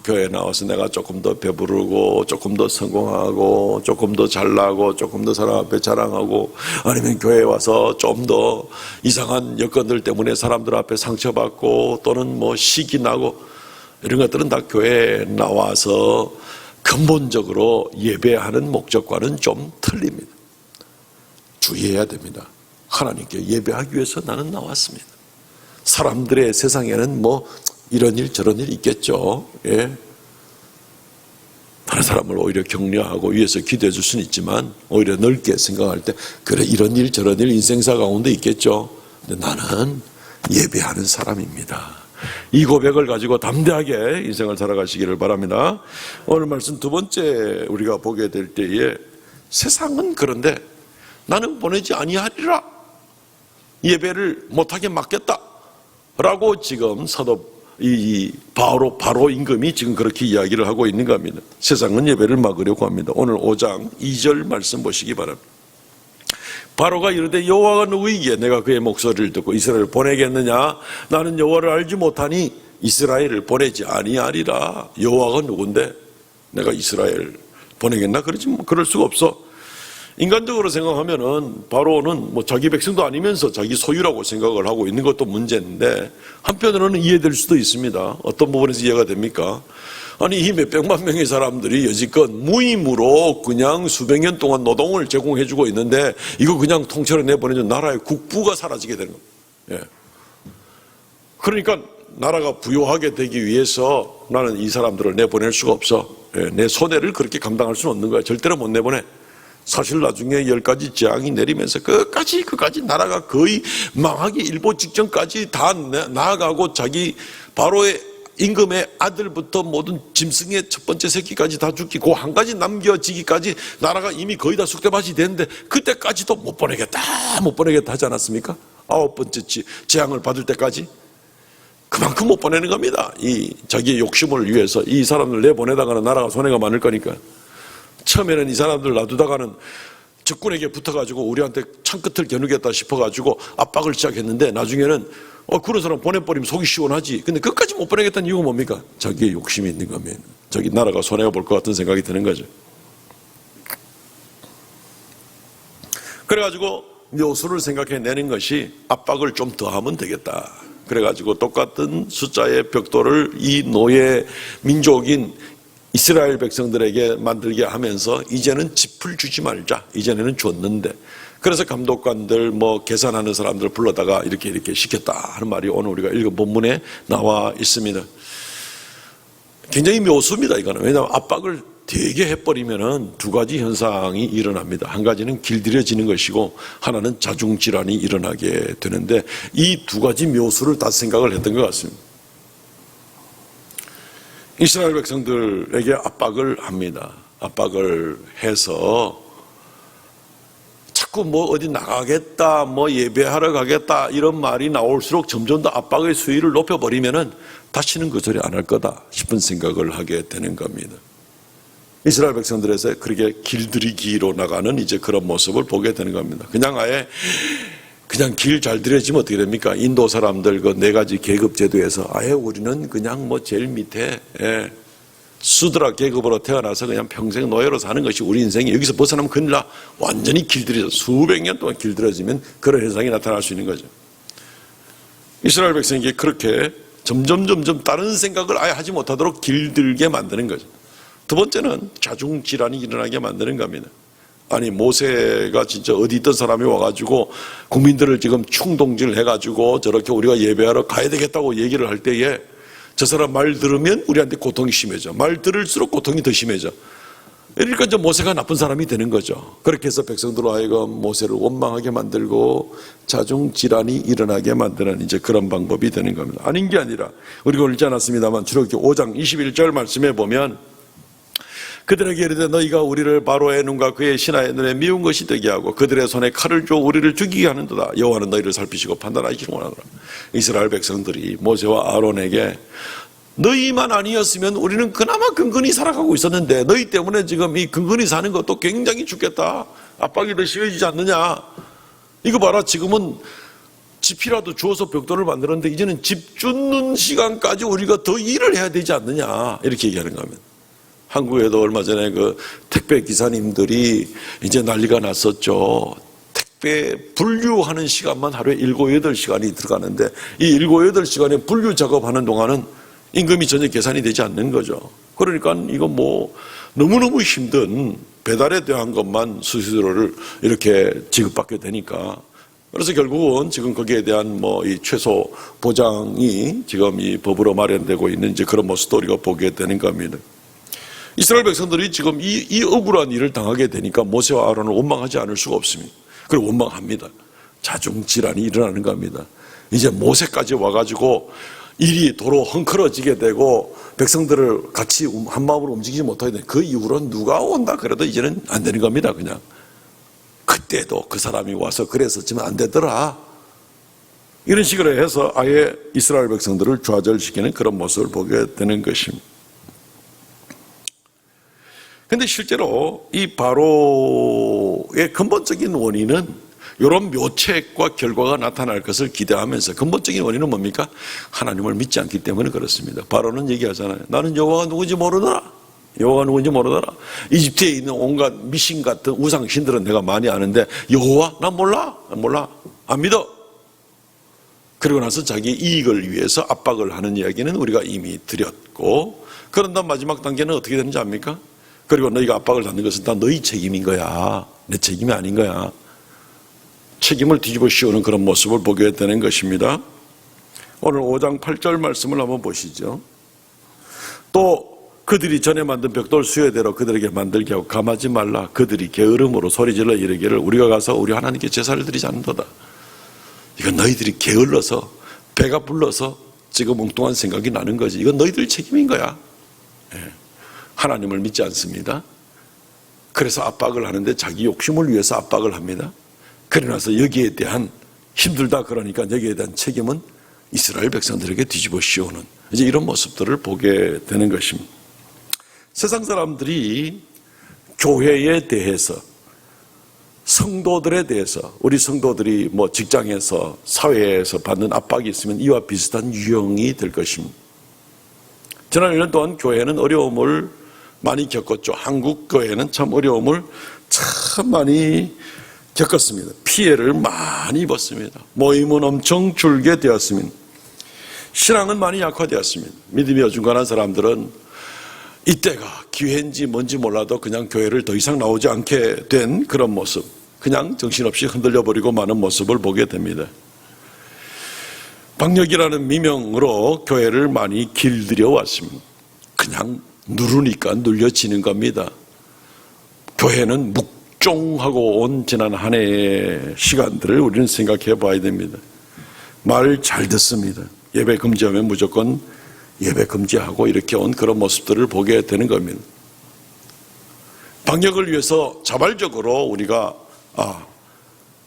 교회에 나와서 내가 조금 더 배부르고 조금 더 성공하고 조금 더 잘나고 조금 더 사람 앞에 자랑하고 아니면 교회에 와서 좀 더 이상한 여건들 때문에 사람들 앞에 상처받고 또는 뭐 시기 나고 이런 것들은 다 교회에 나와서 근본적으로 예배하는 목적과는 좀 틀립니다. 주의해야 됩니다. 하나님께 예배하기 위해서 나는 나왔습니다. 사람들의 세상에는 뭐 이런 일 저런 일 있겠죠. 예. 다른 사람을 오히려 격려하고 위해서 기도해 줄 수는 있지만 오히려 넓게 생각할 때 그래 이런 일 저런 일 인생사 가운데 있겠죠. 근데 나는 예배하는 사람입니다. 이 고백을 가지고 담대하게 인생을 살아가시기를 바랍니다. 오늘 말씀 두 번째 우리가 보게 될 때에 세상은 그런데 나는 보내지 아니하리라. 예배를 못하게 막겠다. 라고 지금 사도 바로 임금이 지금 그렇게 이야기를 하고 있는 겁니다. 세상은 예배를 막으려고 합니다. 오늘 5장 2절 말씀 보시기 바랍니다. 바로가 이르되 여호와가 누구이기에 내가 그의 목소리를 듣고 이스라엘을 보내겠느냐? 나는 여호와를 알지 못하니 이스라엘을 보내지 아니하리라. 여호와가 누군데 내가 이스라엘 보내겠나? 그러지 뭐 그럴 수가 없어. 인간적으로 생각하면은 바로는 뭐 자기 백성도 아니면서 자기 소유라고 생각을 하고 있는 것도 문제인데 한편으로는 이해될 수도 있습니다. 어떤 부분에서 이해가 됩니까? 아니 이 몇백만 명의 사람들이 여지껏 무임으로 그냥 수백 년 동안 노동을 제공해주고 있는데 이거 그냥 통째로 내보내면 나라의 국부가 사라지게 되는 겁니다. 예. 그러니까 나라가 부유하게 되기 위해서 나는 이 사람들을 내보낼 수가 없어. 내 손해를 그렇게 감당할 수는 없는 거야. 절대로 못 내보내. 사실 나중에 10가지 재앙이 내리면서 끝까지 나라가 거의 망하기 일보 직전까지 다 나아가고 자기 바로의 임금의 아들부터 모든 짐승의 첫 번째 새끼까지 다 죽기, 그 한 가지 남겨지기까지 나라가 이미 거의 다 쑥대밭이 됐는데 그때까지도 못 보내겠다 하지 않았습니까? 9번째 재앙을 받을 때까지. 그만큼 못 보내는 겁니다. 이 자기의 욕심을 위해서 이 사람들 내보내다가는 나라가 손해가 많을 거니까. 처음에는 이 사람들 놔두다가는 적군에게 붙어가지고 우리한테 창끝을 겨누겠다 싶어가지고 압박을 시작했는데 나중에는 그런 사람 보내버리면 속이 시원하지. 근데 끝까지 못 보내겠다는 이유가 뭡니까? 자기의 욕심이 있는 겁니다. 자기 나라가 손해가 볼 것 같은 생각이 드는 거죠. 그래가지고 묘수를 생각해내는 것이 압박을 좀 더하면 되겠다. 그래가지고 똑같은 숫자의 벽돌을 이 노예 민족인 이스라엘 백성들에게 만들게 하면서 이제는 짚을 주지 말자. 이전에는 줬는데. 그래서 감독관들 계산하는 사람들 불러다가 이렇게 시켰다 하는 말이 오늘 우리가 읽은 본문에 나와 있습니다. 굉장히 묘수입니다, 이거는. 왜냐하면 압박을 되게 해버리면은 두 가지 현상이 일어납니다. 한 가지는 길들여지는 것이고 하나는 자중질환이 일어나게 되는데 이 두 가지 묘수를 다 생각을 했던 것 같습니다. 이스라엘 백성들에게 압박을 합니다. 압박을 해서 자꾸 어디 나가겠다, 예배하러 가겠다 이런 말이 나올수록 점점 더 압박의 수위를 높여버리면은 다시는 그 소리 안 할 거다 싶은 생각을 하게 되는 겁니다. 이스라엘 백성들에서 그렇게 길들이기로 나가는 이제 그런 모습을 보게 되는 겁니다. 그냥 길 잘 들여지면 어떻게 됩니까? 인도 사람들 그 4가지 계급 제도에서 아예 우리는 그냥 제일 밑에 수드라 계급으로 태어나서 그냥 평생 노예로 사는 것이 우리 인생이 여기서 벗어나면 큰일 나. 완전히 길들여져 수백 년 동안 길들여지면 그런 현상이 나타날 수 있는 거죠. 이스라엘 백성에게 그렇게 점점 다른 생각을 아예 하지 못하도록 길들게 만드는 거죠. 두 번째는 자중질환이 일어나게 만드는 겁니다. 아니 모세가 진짜 어디 있던 사람이 와가지고 국민들을 지금 충동질 해가지고 저렇게 우리가 예배하러 가야 되겠다고 얘기를 할 때에 저 사람 말 들으면 우리한테 고통이 심해져. 말 들을수록 고통이 더 심해져. 그러니까 이제 모세가 나쁜 사람이 되는 거죠. 그렇게 해서 백성들로 하여금 모세를 원망하게 만들고 자중질환이 일어나게 만드는 이제 그런 방법이 되는 겁니다. 아닌 게 아니라 우리가 읽지 않았습니다만 출애굽기 5장 21절 말씀에 보면 그들에게 이르되 너희가 우리를 바로의 눈과 그의 신하의 눈에 미운 것이 되게 하고 그들의 손에 칼을 줘 우리를 죽이게 하는도다. 여호와는 너희를 살피시고 판단하시기를 원하노라. 이스라엘 백성들이 모세와 아론에게 너희만 아니었으면 우리는 그나마 근근히 살아가고 있었는데 너희 때문에 지금 이 근근히 사는 것도 굉장히 죽겠다. 압박이 더 심해지지 않느냐. 이거 봐라, 지금은 집이라도 주어서 벽돌을 만들었는데 이제는 집 짓는 시간까지 우리가 더 일을 해야 되지 않느냐. 이렇게 얘기하는 겁니다. 한국에도 얼마 전에 그 택배 기사님들이 이제 난리가 났었죠. 택배 분류하는 시간만 하루에 7, 8시간이 들어가는데 이 7, 8시간에 분류 작업하는 동안은 임금이 전혀 계산이 되지 않는 거죠. 그러니까 이거 너무너무 힘든 배달에 대한 것만 수수료를 이렇게 지급받게 되니까 그래서 결국은 지금 거기에 대한 이 최소 보장이 지금 이 법으로 마련되고 있는 이제 그런 모습도 우리가 보게 되는 겁니다. 이스라엘 백성들이 지금 이 억울한 일을 당하게 되니까 모세와 아론을 원망하지 않을 수가 없습니다. 그리고 원망합니다. 자중질환이 일어나는 겁니다. 이제 모세까지 와가지고 일이 도로 헝클어지게 되고 백성들을 같이 한마음으로 움직이지 못하게 되는 그 이후로 누가 온다 그래도 이제는 안 되는 겁니다. 그냥 그때도 그 사람이 와서 그랬었지만 안 되더라. 이런 식으로 해서 아예 이스라엘 백성들을 좌절시키는 그런 모습을 보게 되는 것입니다. 근데 실제로 이 바로의 근본적인 원인은 이런 묘책과 결과가 나타날 것을 기대하면서 근본적인 원인은 뭡니까? 하나님을 믿지 않기 때문에 그렇습니다. 바로는 얘기하잖아요. 나는 여호와가 누군지 모르더라. 여호와가 누군지 모르더라. 이집트에 있는 온갖 미신 같은 우상신들은 내가 많이 아는데 여호와? 난 몰라. 안 믿어. 그리고 나서 자기 이익을 위해서 압박을 하는 이야기는 우리가 이미 드렸고 그런 다음 마지막 단계는 어떻게 되는지 압니까? 그리고 너희가 압박을 받는 것은 다 너희 책임인 거야. 내 책임이 아닌 거야. 책임을 뒤집어 씌우는 그런 모습을 보게 되는 것입니다. 오늘 5장 8절 말씀을 한번 보시죠. 또 그들이 전에 만든 벽돌 수요대로 그들에게 만들게 하고 감하지 말라. 그들이 게으름으로 소리질러 이르기를 우리가 가서 우리 하나님께 제사를 드리지 않는도다. 이건 너희들이 게을러서 배가 불러서 지금 엉뚱한 생각이 나는 거지. 이건 너희들 책임인 거야. 하나님을 믿지 않습니다. 그래서 압박을 하는데 자기 욕심을 위해서 압박을 합니다. 그러나서 여기에 대한 힘들다 그러니까 여기에 대한 책임은 이스라엘 백성들에게 뒤집어 씌우는 이제 이런 모습들을 보게 되는 것입니다. 세상 사람들이 교회에 대해서 성도들에 대해서 우리 성도들이 뭐 직장에서 사회에서 받는 압박이 있으면 이와 비슷한 유형이 될 것입니다. 지난 1년 동안 교회는 어려움을 많이 겪었죠. 한국 교회는 참 어려움을 참 많이 겪었습니다. 피해를 많이 입었습니다. 모임은 엄청 줄게 되었습니다. 신앙은 많이 약화되었습니다. 믿음이 어중간한 사람들은 이때가 기회인지 뭔지 몰라도 그냥 교회를 더 이상 나오지 않게 된 그런 모습, 그냥 정신없이 흔들려 버리고 마는 모습을 보게 됩니다. 방역이라는 미명으로 교회를 많이 길들여 왔습니다. 그냥 누르니까 눌려지는 겁니다. 교회는 묵종하고 온 지난 한 해의 시간들을 우리는 생각해 봐야 됩니다. 말 잘 듣습니다. 예배 금지하면 무조건 예배 금지하고 이렇게 온 그런 모습들을 보게 되는 겁니다. 방역을 위해서 자발적으로 우리가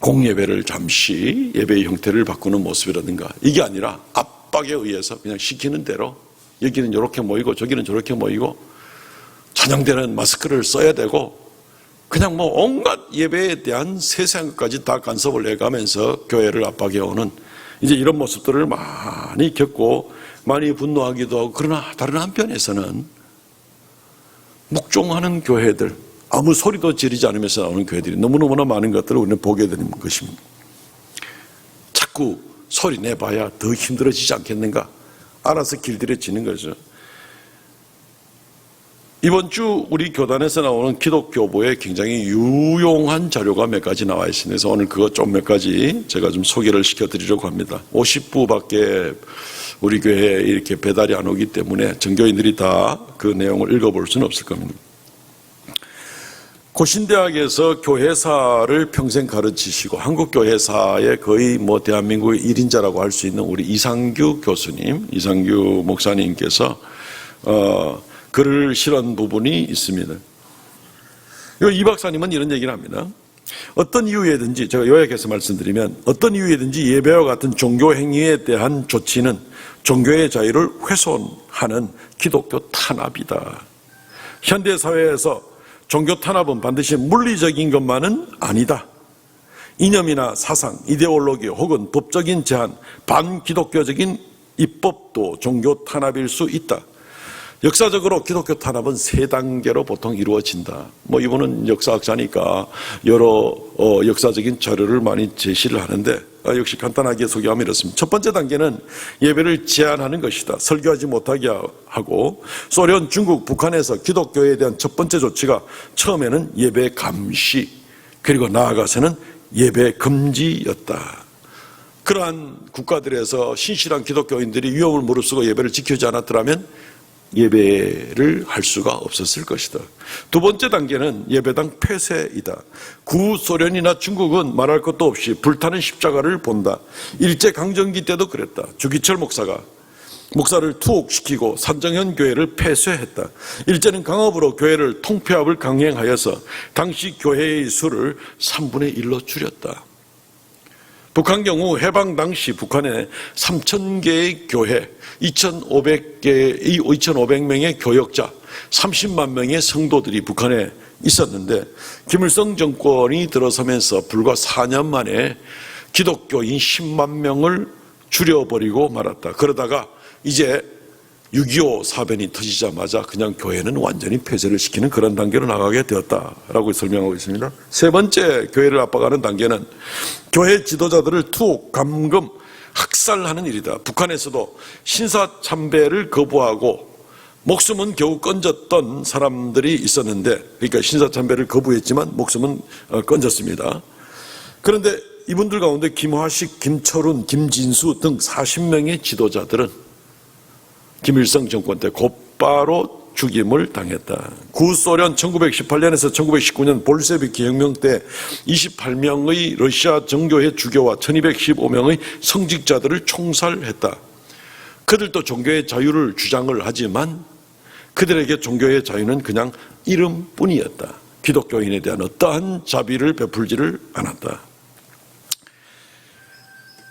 공예배를 잠시 예배의 형태를 바꾸는 모습이라든가 이게 아니라 압박에 의해서 그냥 시키는 대로 여기는 이렇게 모이고 저기는 저렇게 모이고 찬양 때는 마스크를 써야 되고 그냥 뭐 온갖 예배에 대한 세세한 것까지 다 간섭을 해가면서 교회를 압박해오는 이제 이런 모습들을 많이 겪고 많이 분노하기도 하고 그러나 다른 한편에서는 묵종하는 교회들 아무 소리도 지르지 않으면서 나오는 교회들이 너무너무나 많은 것들을 우리는 보게 되는 것입니다. 자꾸 소리 내봐야 더 힘들어지지 않겠는가? 알아서 길들여지는 거죠. 이번 주 우리 교단에서 나오는 기독교보에 굉장히 유용한 자료가 몇 가지 나와 있습니다. 그래서 오늘 그거 좀 몇 가지 제가 좀 소개를 시켜드리려고 합니다. 50부밖에 우리 교회에 이렇게 배달이 안 오기 때문에 전교인들이 다 그 내용을 읽어볼 수는 없을 겁니다. 고신대학에서 교회사를 평생 가르치시고 한국교회사의 거의 뭐 대한민국의 1인자라고 할 수 있는 우리 이상규 교수님, 이상규 목사님께서 글을 실은 부분이 있습니다. 이 박사님은 이런 얘기를 합니다. 어떤 이유에든지 제가 요약해서 말씀드리면 어떤 이유에든지 예배와 같은 종교 행위에 대한 조치는 종교의 자유를 훼손하는 기독교 탄압이다. 현대사회에서 종교 탄압은 반드시 물리적인 것만은 아니다. 이념이나 사상, 이데올로기 혹은 법적인 제한, 반기독교적인 입법도 종교 탄압일 수 있다. 역사적으로 기독교 탄압은 3단계로 보통 이루어진다. 뭐 이분은 역사학자니까 여러 역사적인 자료를 많이 제시를 하는데 역시 간단하게 소개하면 이렇습니다. 첫 번째 단계는 예배를 제한하는 것이다. 설교하지 못하게 하고 소련, 중국, 북한에서 기독교에 대한 첫 번째 조치가 처음에는 예배 감시 그리고 나아가서는 예배 금지였다. 그러한 국가들에서 신실한 기독교인들이 위험을 무릅쓰고 예배를 지키지 않았더라면 예배를 할 수가 없었을 것이다. 두 번째 단계는 예배당 폐쇄이다. 구소련이나 중국은 말할 것도 없이 불타는 십자가를 본다. 일제강점기 때도 그랬다. 주기철 목사가 목사를 투옥시키고 산정현 교회를 폐쇄했다. 일제는 강압으로 교회를 통폐합을 강행하여서 당시 교회의 수를 3분의 1로 줄였다. 북한 경우 해방 당시 북한에 3,000개의 교회, 2,500명의 교역자, 30만 명의 성도들이 북한에 있었는데 김일성 정권이 들어서면서 불과 4년 만에 기독교인 10만 명을 줄여버리고 말았다. 그러다가 이제 6.25 사변이 터지자마자 그냥 교회는 완전히 폐쇄를 시키는 그런 단계로 나가게 되었다라고 설명하고 있습니다. 세 번째 교회를 압박하는 단계는 교회 지도자들을 투옥, 감금, 학살하는 일이다. 북한에서도 신사참배를 거부하고 목숨은 겨우 건졌던 사람들이 있었는데 그러니까 신사참배를 거부했지만 목숨은 건졌습니다. 그런데 이분들 가운데 김화식, 김철훈, 김진수 등 40명의 지도자들은 김일성 정권 때 곧바로 죽임을 당했다. 구소련 1918년에서 1919년 볼셰비키 혁명 때 28명의 러시아 정교회 주교와 1215명의 성직자들을 총살했다. 그들도 종교의 자유를 주장을 하지만 그들에게 종교의 자유는 그냥 이름뿐이었다. 기독교인에 대한 어떠한 자비를 베풀지를 않았다.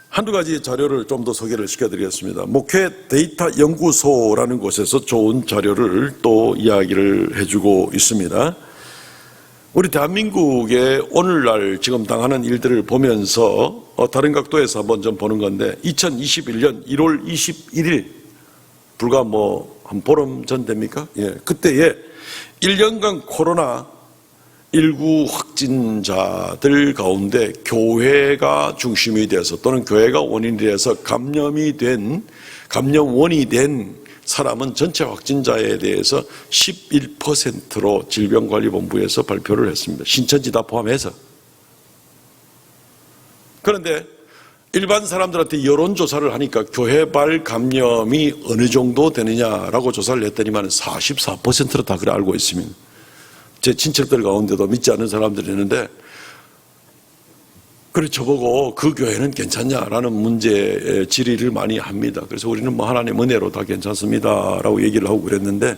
한두 가지 자료를 좀 더 소개를 시켜드리겠습니다. 목회 데이터 연구소라는 곳에서 좋은 자료를 또 이야기를 해주고 있습니다. 우리 대한민국의 오늘날 지금 당하는 일들을 보면서 다른 각도에서 한번 좀 보는 건데 2021년 1월 21일 불과 한 보름 전 됩니까? 예, 그때에 1년간 코로나19 확진자들 가운데 교회가 중심이 돼서 또는 교회가 원인이 돼서 감염원이 된 사람은 전체 확진자에 대해서 11%로 질병관리본부에서 발표를 했습니다. 신천지 다 포함해서. 그런데 일반 사람들한테 여론조사를 하니까 교회발 감염이 어느 정도 되느냐라고 조사를 했더니만 44%로 다 그래 알고 있습니다. 제 친척들 가운데도 믿지 않는 사람들이 있는데 그래 저보고 그 교회는 괜찮냐라는 문제 질의를 많이 합니다. 그래서 우리는 하나님 은혜로 다 괜찮습니다라고 얘기를 하고 그랬는데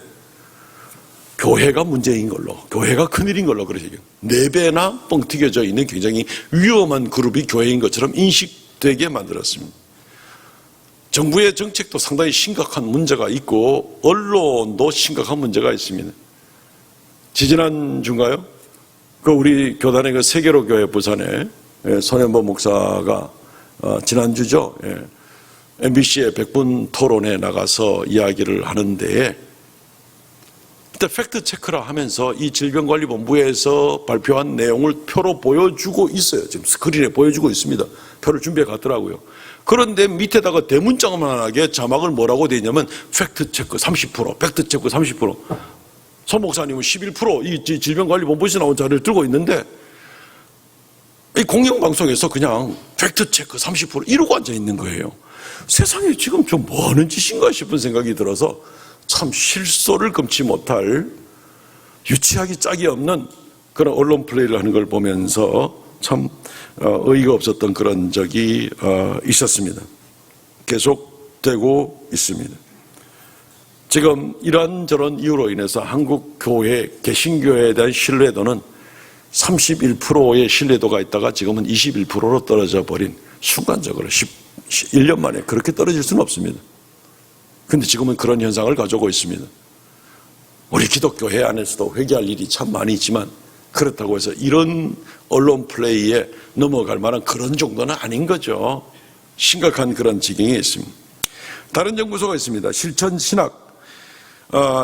교회가 문제인 걸로, 교회가 큰일인 걸로 그러죠. 4배나 뻥튀겨져 있는 굉장히 위험한 그룹이 교회인 것처럼 인식되게 만들었습니다. 정부의 정책도 상당히 심각한 문제가 있고 언론도 심각한 문제가 있습니다. 지지난주인가요? 우리 교단의 그 세계로 교회 부산에 손현보 목사가 지난주죠. MBC의 100분 토론에 나가서 이야기를 하는데 그때 팩트 체크라 하면서 이 질병관리본부에서 발표한 내용을 표로 보여주고 있어요. 지금 스크린에 보여주고 있습니다. 표를 준비해 갔더라고요. 그런데 밑에다가 대문짝만하게 자막을 뭐라고 되어 있냐면 팩트 체크 30%, 팩트 체크 30%. 서 목사님은 11% 이 질병관리본부에서 나온 자료를 들고 있는데 이 공영방송에서 그냥 팩트체크 30% 이러고 앉아 있는 거예요. 세상에 지금 좀 뭐 하는 짓인가 싶은 생각이 들어서 참 실소를 금치 못할 유치하기 짝이 없는 그런 언론 플레이를 하는 걸 보면서 참 의의가 없었던 그런 적이 있었습니다. 계속되고 있습니다. 지금 이런저런 이유로 인해서 한국 교회, 개신교회에 대한 신뢰도는 31%의 신뢰도가 있다가 지금은 21%로 떨어져 버린 순간적으로 1년 만에 그렇게 떨어질 수는 없습니다. 그런데 지금은 그런 현상을 가져오고 있습니다. 우리 기독교회 안에서도 회개할 일이 참 많이 있지만 그렇다고 해서 이런 언론 플레이에 넘어갈 만한 그런 정도는 아닌 거죠. 심각한 그런 지경에 있습니다. 다른 연구소가 있습니다.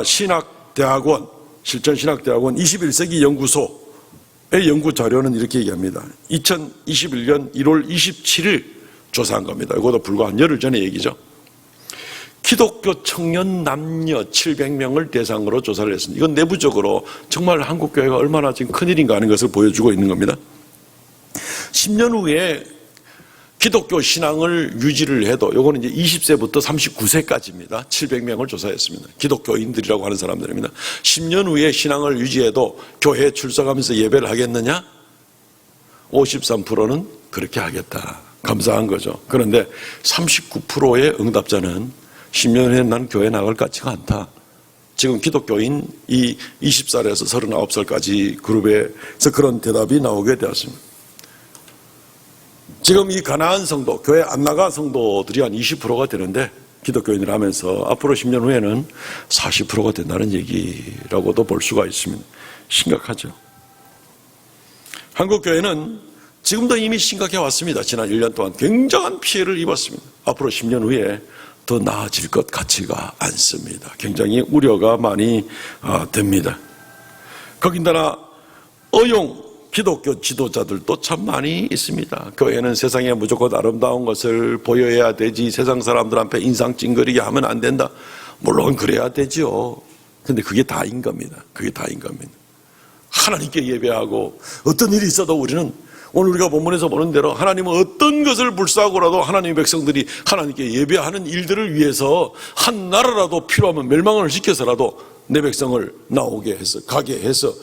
신학대학원 21세기 연구소의 연구 자료는 이렇게 얘기합니다. 2021년 1월 27일 조사한 겁니다. 이것도 불과 한 열흘 전의 얘기죠. 기독교 청년 남녀 700명을 대상으로 조사를 했습니다. 이건 내부적으로 정말 한국교회가 얼마나 지금 큰일인가 하는 것을 보여주고 있는 겁니다. 10년 후에 기독교 신앙을 유지를 해도 요거는 이제 20세부터 39세까지입니다. 700명을 조사했습니다. 기독교인들이라고 하는 사람들입니다. 10년 후에 신앙을 유지해도 교회에 출석하면서 예배를 하겠느냐? 53%는 그렇게 하겠다. 감사한 거죠. 그런데 39%의 응답자는 10년 후에 난 교회 나갈 것 같지가 않다. 지금 기독교인 이 20살에서 39살까지 그룹에서 그런 대답이 나오게 되었습니다. 지금 이 가나안 성도, 교회 안 나가 성도들이 한 20%가 되는데 기독교인을 하면서 앞으로 10년 후에는 40%가 된다는 얘기라고도 볼 수가 있습니다. 심각하죠. 한국교회는 지금도 이미 심각해 왔습니다. 지난 1년 동안 굉장한 피해를 입었습니다. 앞으로 10년 후에 더 나아질 것 같지가 않습니다. 굉장히 우려가 많이 됩니다. 거긴다나 어용 기독교 지도자들도 참 많이 있습니다. 교회는 세상에 무조건 아름다운 것을 보여야 되지 세상 사람들 앞에 인상 찡그리게 하면 안 된다. 물론 그래야 되죠. 근데 그게 다인 겁니다. 그게 다인 겁니다. 하나님께 예배하고 어떤 일이 있어도 우리는 오늘 우리가 본문에서 보는 대로 하나님은 어떤 것을 불사하고라도 하나님의 백성들이 하나님께 예배하는 일들을 위해서 한 나라라도 필요하면 멸망을 시켜서라도 내 백성을 나오게 해서 가게 해서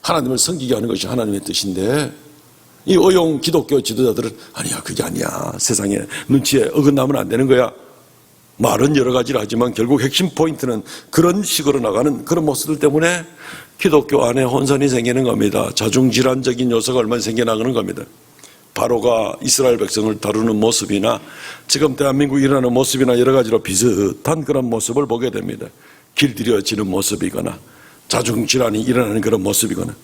하나님을 섬기게 하는 것이 하나님의 뜻인데, 이 의용 기독교 지도자들은 아니야, 그게 아니야, 세상에 눈치에 어긋나면 안 되는 거야. 말은 여러 가지를 하지만 결국 핵심 포인트는 그런 식으로 나가는 그런 모습들 때문에 기독교 안에 혼선이 생기는 겁니다. 자중질환적인 요소가 얼마나 생겨나가는 겁니다. 바로가 이스라엘 백성을 다루는 모습이나 지금 대한민국에 일어나는 모습이나 여러 가지로 비슷한 그런 모습을 보게 됩니다. 길들여지는 모습이거나 자중질환이 일어나는 그런 모습이거나.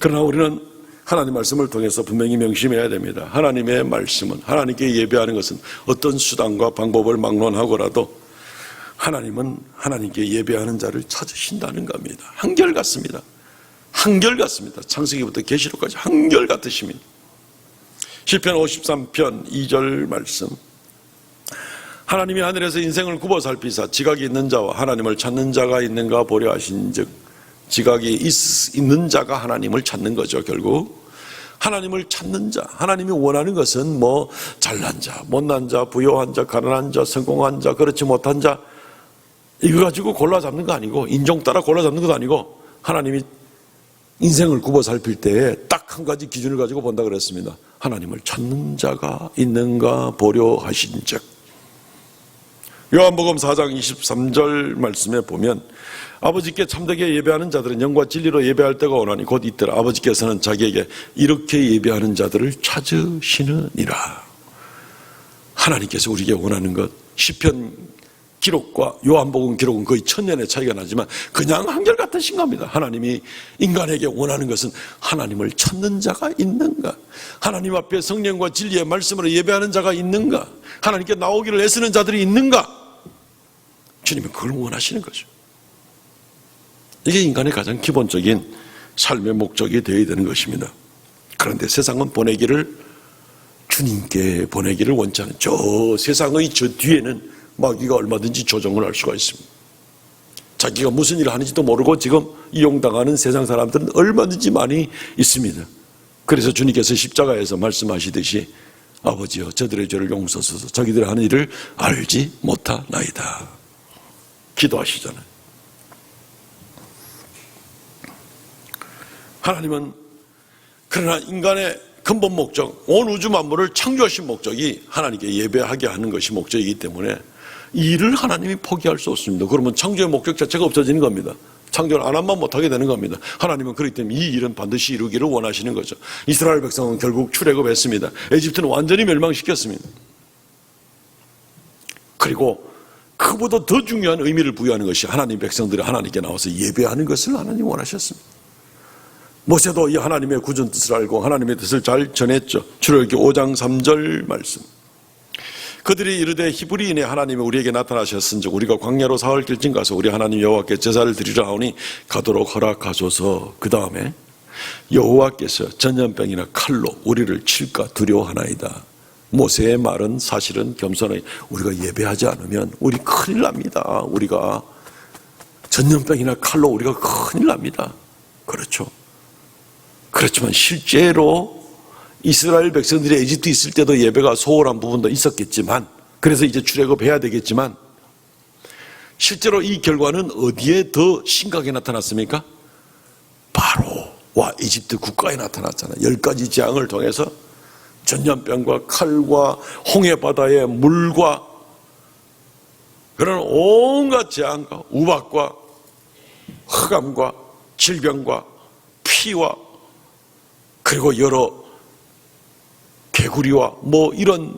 그러나 우리는 하나님 말씀을 통해서 분명히 명심해야 됩니다. 하나님의 말씀은, 하나님께 예배하는 것은 어떤 수단과 방법을 막론하고라도 하나님은 하나님께 예배하는 자를 찾으신다는 겁니다. 한결같습니다. 한결같습니다. 창세기부터 계시록까지 한결같으십니다. 시편 53편 2절 말씀, 하나님이 하늘에서 인생을 굽어 살피사 지각이 있는 자와 하나님을 찾는 자가 있는가 보려 하신즉, 지각이 있는 자가 하나님을 찾는 거죠. 결국 하나님을 찾는 자, 하나님이 원하는 것은 뭐 잘난 자, 못난 자, 부요한 자, 가난한 자, 성공한 자, 그렇지 못한 자, 이거 가지고 골라 잡는 거 아니고, 인종 따라 골라 잡는 것도 아니고, 하나님이 인생을 굽어 살필 때에 딱 한 가지 기준을 가지고 본다 그랬습니다. 하나님을 찾는 자가 있는가 보려 하신즉. 요한복음 4장 23절 말씀에 보면, 아버지께 참되게 예배하는 자들은 영과 진리로 예배할 때가 오나니 곧 이때라. 아버지께서는 자기에게 이렇게 예배하는 자들을 찾으시느니라. 하나님께서 우리에게 원하는 것, 시편 기록과 요한복음 기록은 거의 1000년의 차이가 나지만 그냥 한결같으신 겁니다. 하나님이 인간에게 원하는 것은 하나님을 찾는 자가 있는가, 하나님 앞에 성령과 진리의 말씀으로 예배하는 자가 있는가, 하나님께 나오기를 애쓰는 자들이 있는가. 주님은 그걸 원하시는 거죠. 이게 인간의 가장 기본적인 삶의 목적이 되어야 되는 것입니다. 그런데 세상은 주님께 보내기를 원치 않은, 저 세상의 저 뒤에는 마귀가 얼마든지 조정을 할 수가 있습니다. 자기가 무슨 일을 하는지도 모르고 지금 이용당하는 세상 사람들은 얼마든지 많이 있습니다. 그래서 주님께서 십자가에서 말씀하시듯이 아버지여 저들의 죄를 용서하소서, 자기들이 하는 일을 알지 못하나이다 기도하시잖아요. 하나님은 그러나 인간의 근본 목적, 온 우주 만물을 창조하신 목적이 하나님께 예배하게 하는 것이 목적이기 때문에 이 일을 하나님이 포기할 수 없습니다. 그러면 창조의 목적 자체가 없어지는 겁니다. 창조를 안 하면 못하게 되는 겁니다. 하나님은 그렇기 때문에 이 일은 반드시 이루기를 원하시는 거죠. 이스라엘 백성은 결국 출애굽했습니다. 에집트는 완전히 멸망시켰습니다. 그리고 그보다 더 중요한 의미를 부여하는 것이 하나님 백성들이 하나님께 나와서 예배하는 것을 하나님 원하셨습니다. 모세도 이 하나님의 구전 뜻을 알고 하나님의 뜻을 잘 전했죠. 출애굽기 5장 3절 말씀. 그들이 이르되 히브리인의 하나님이 우리에게 나타나셨은즉 우리가 광야로 사흘 길쯤 가서 우리 하나님 여호와께 제사를 드리라 하오니 가도록 허락하소서. 그 다음에 여호와께서 전염병이나 칼로 우리를 칠까 두려워하나이다. 모세의 말은 사실은 겸손하게 우리가 예배하지 않으면 우리 큰일 납니다. 우리가 전염병이나 칼로 우리가 큰일 납니다. 그렇죠. 그렇지만 실제로 이스라엘 백성들이 에집트 있을 때도 예배가 소홀한 부분도 있었겠지만, 그래서 이제 출애굽해야 되겠지만, 실제로 이 결과는 어디에 더 심각하게 나타났습니까? 바로와 이집트 국가에 나타났잖아요. 10가지 재앙을 통해서 전염병과 칼과 홍해바다의 물과 그런 온갖 재앙과 우박과 흑암과 질병과 피와 그리고 여러 개구리와 뭐 이런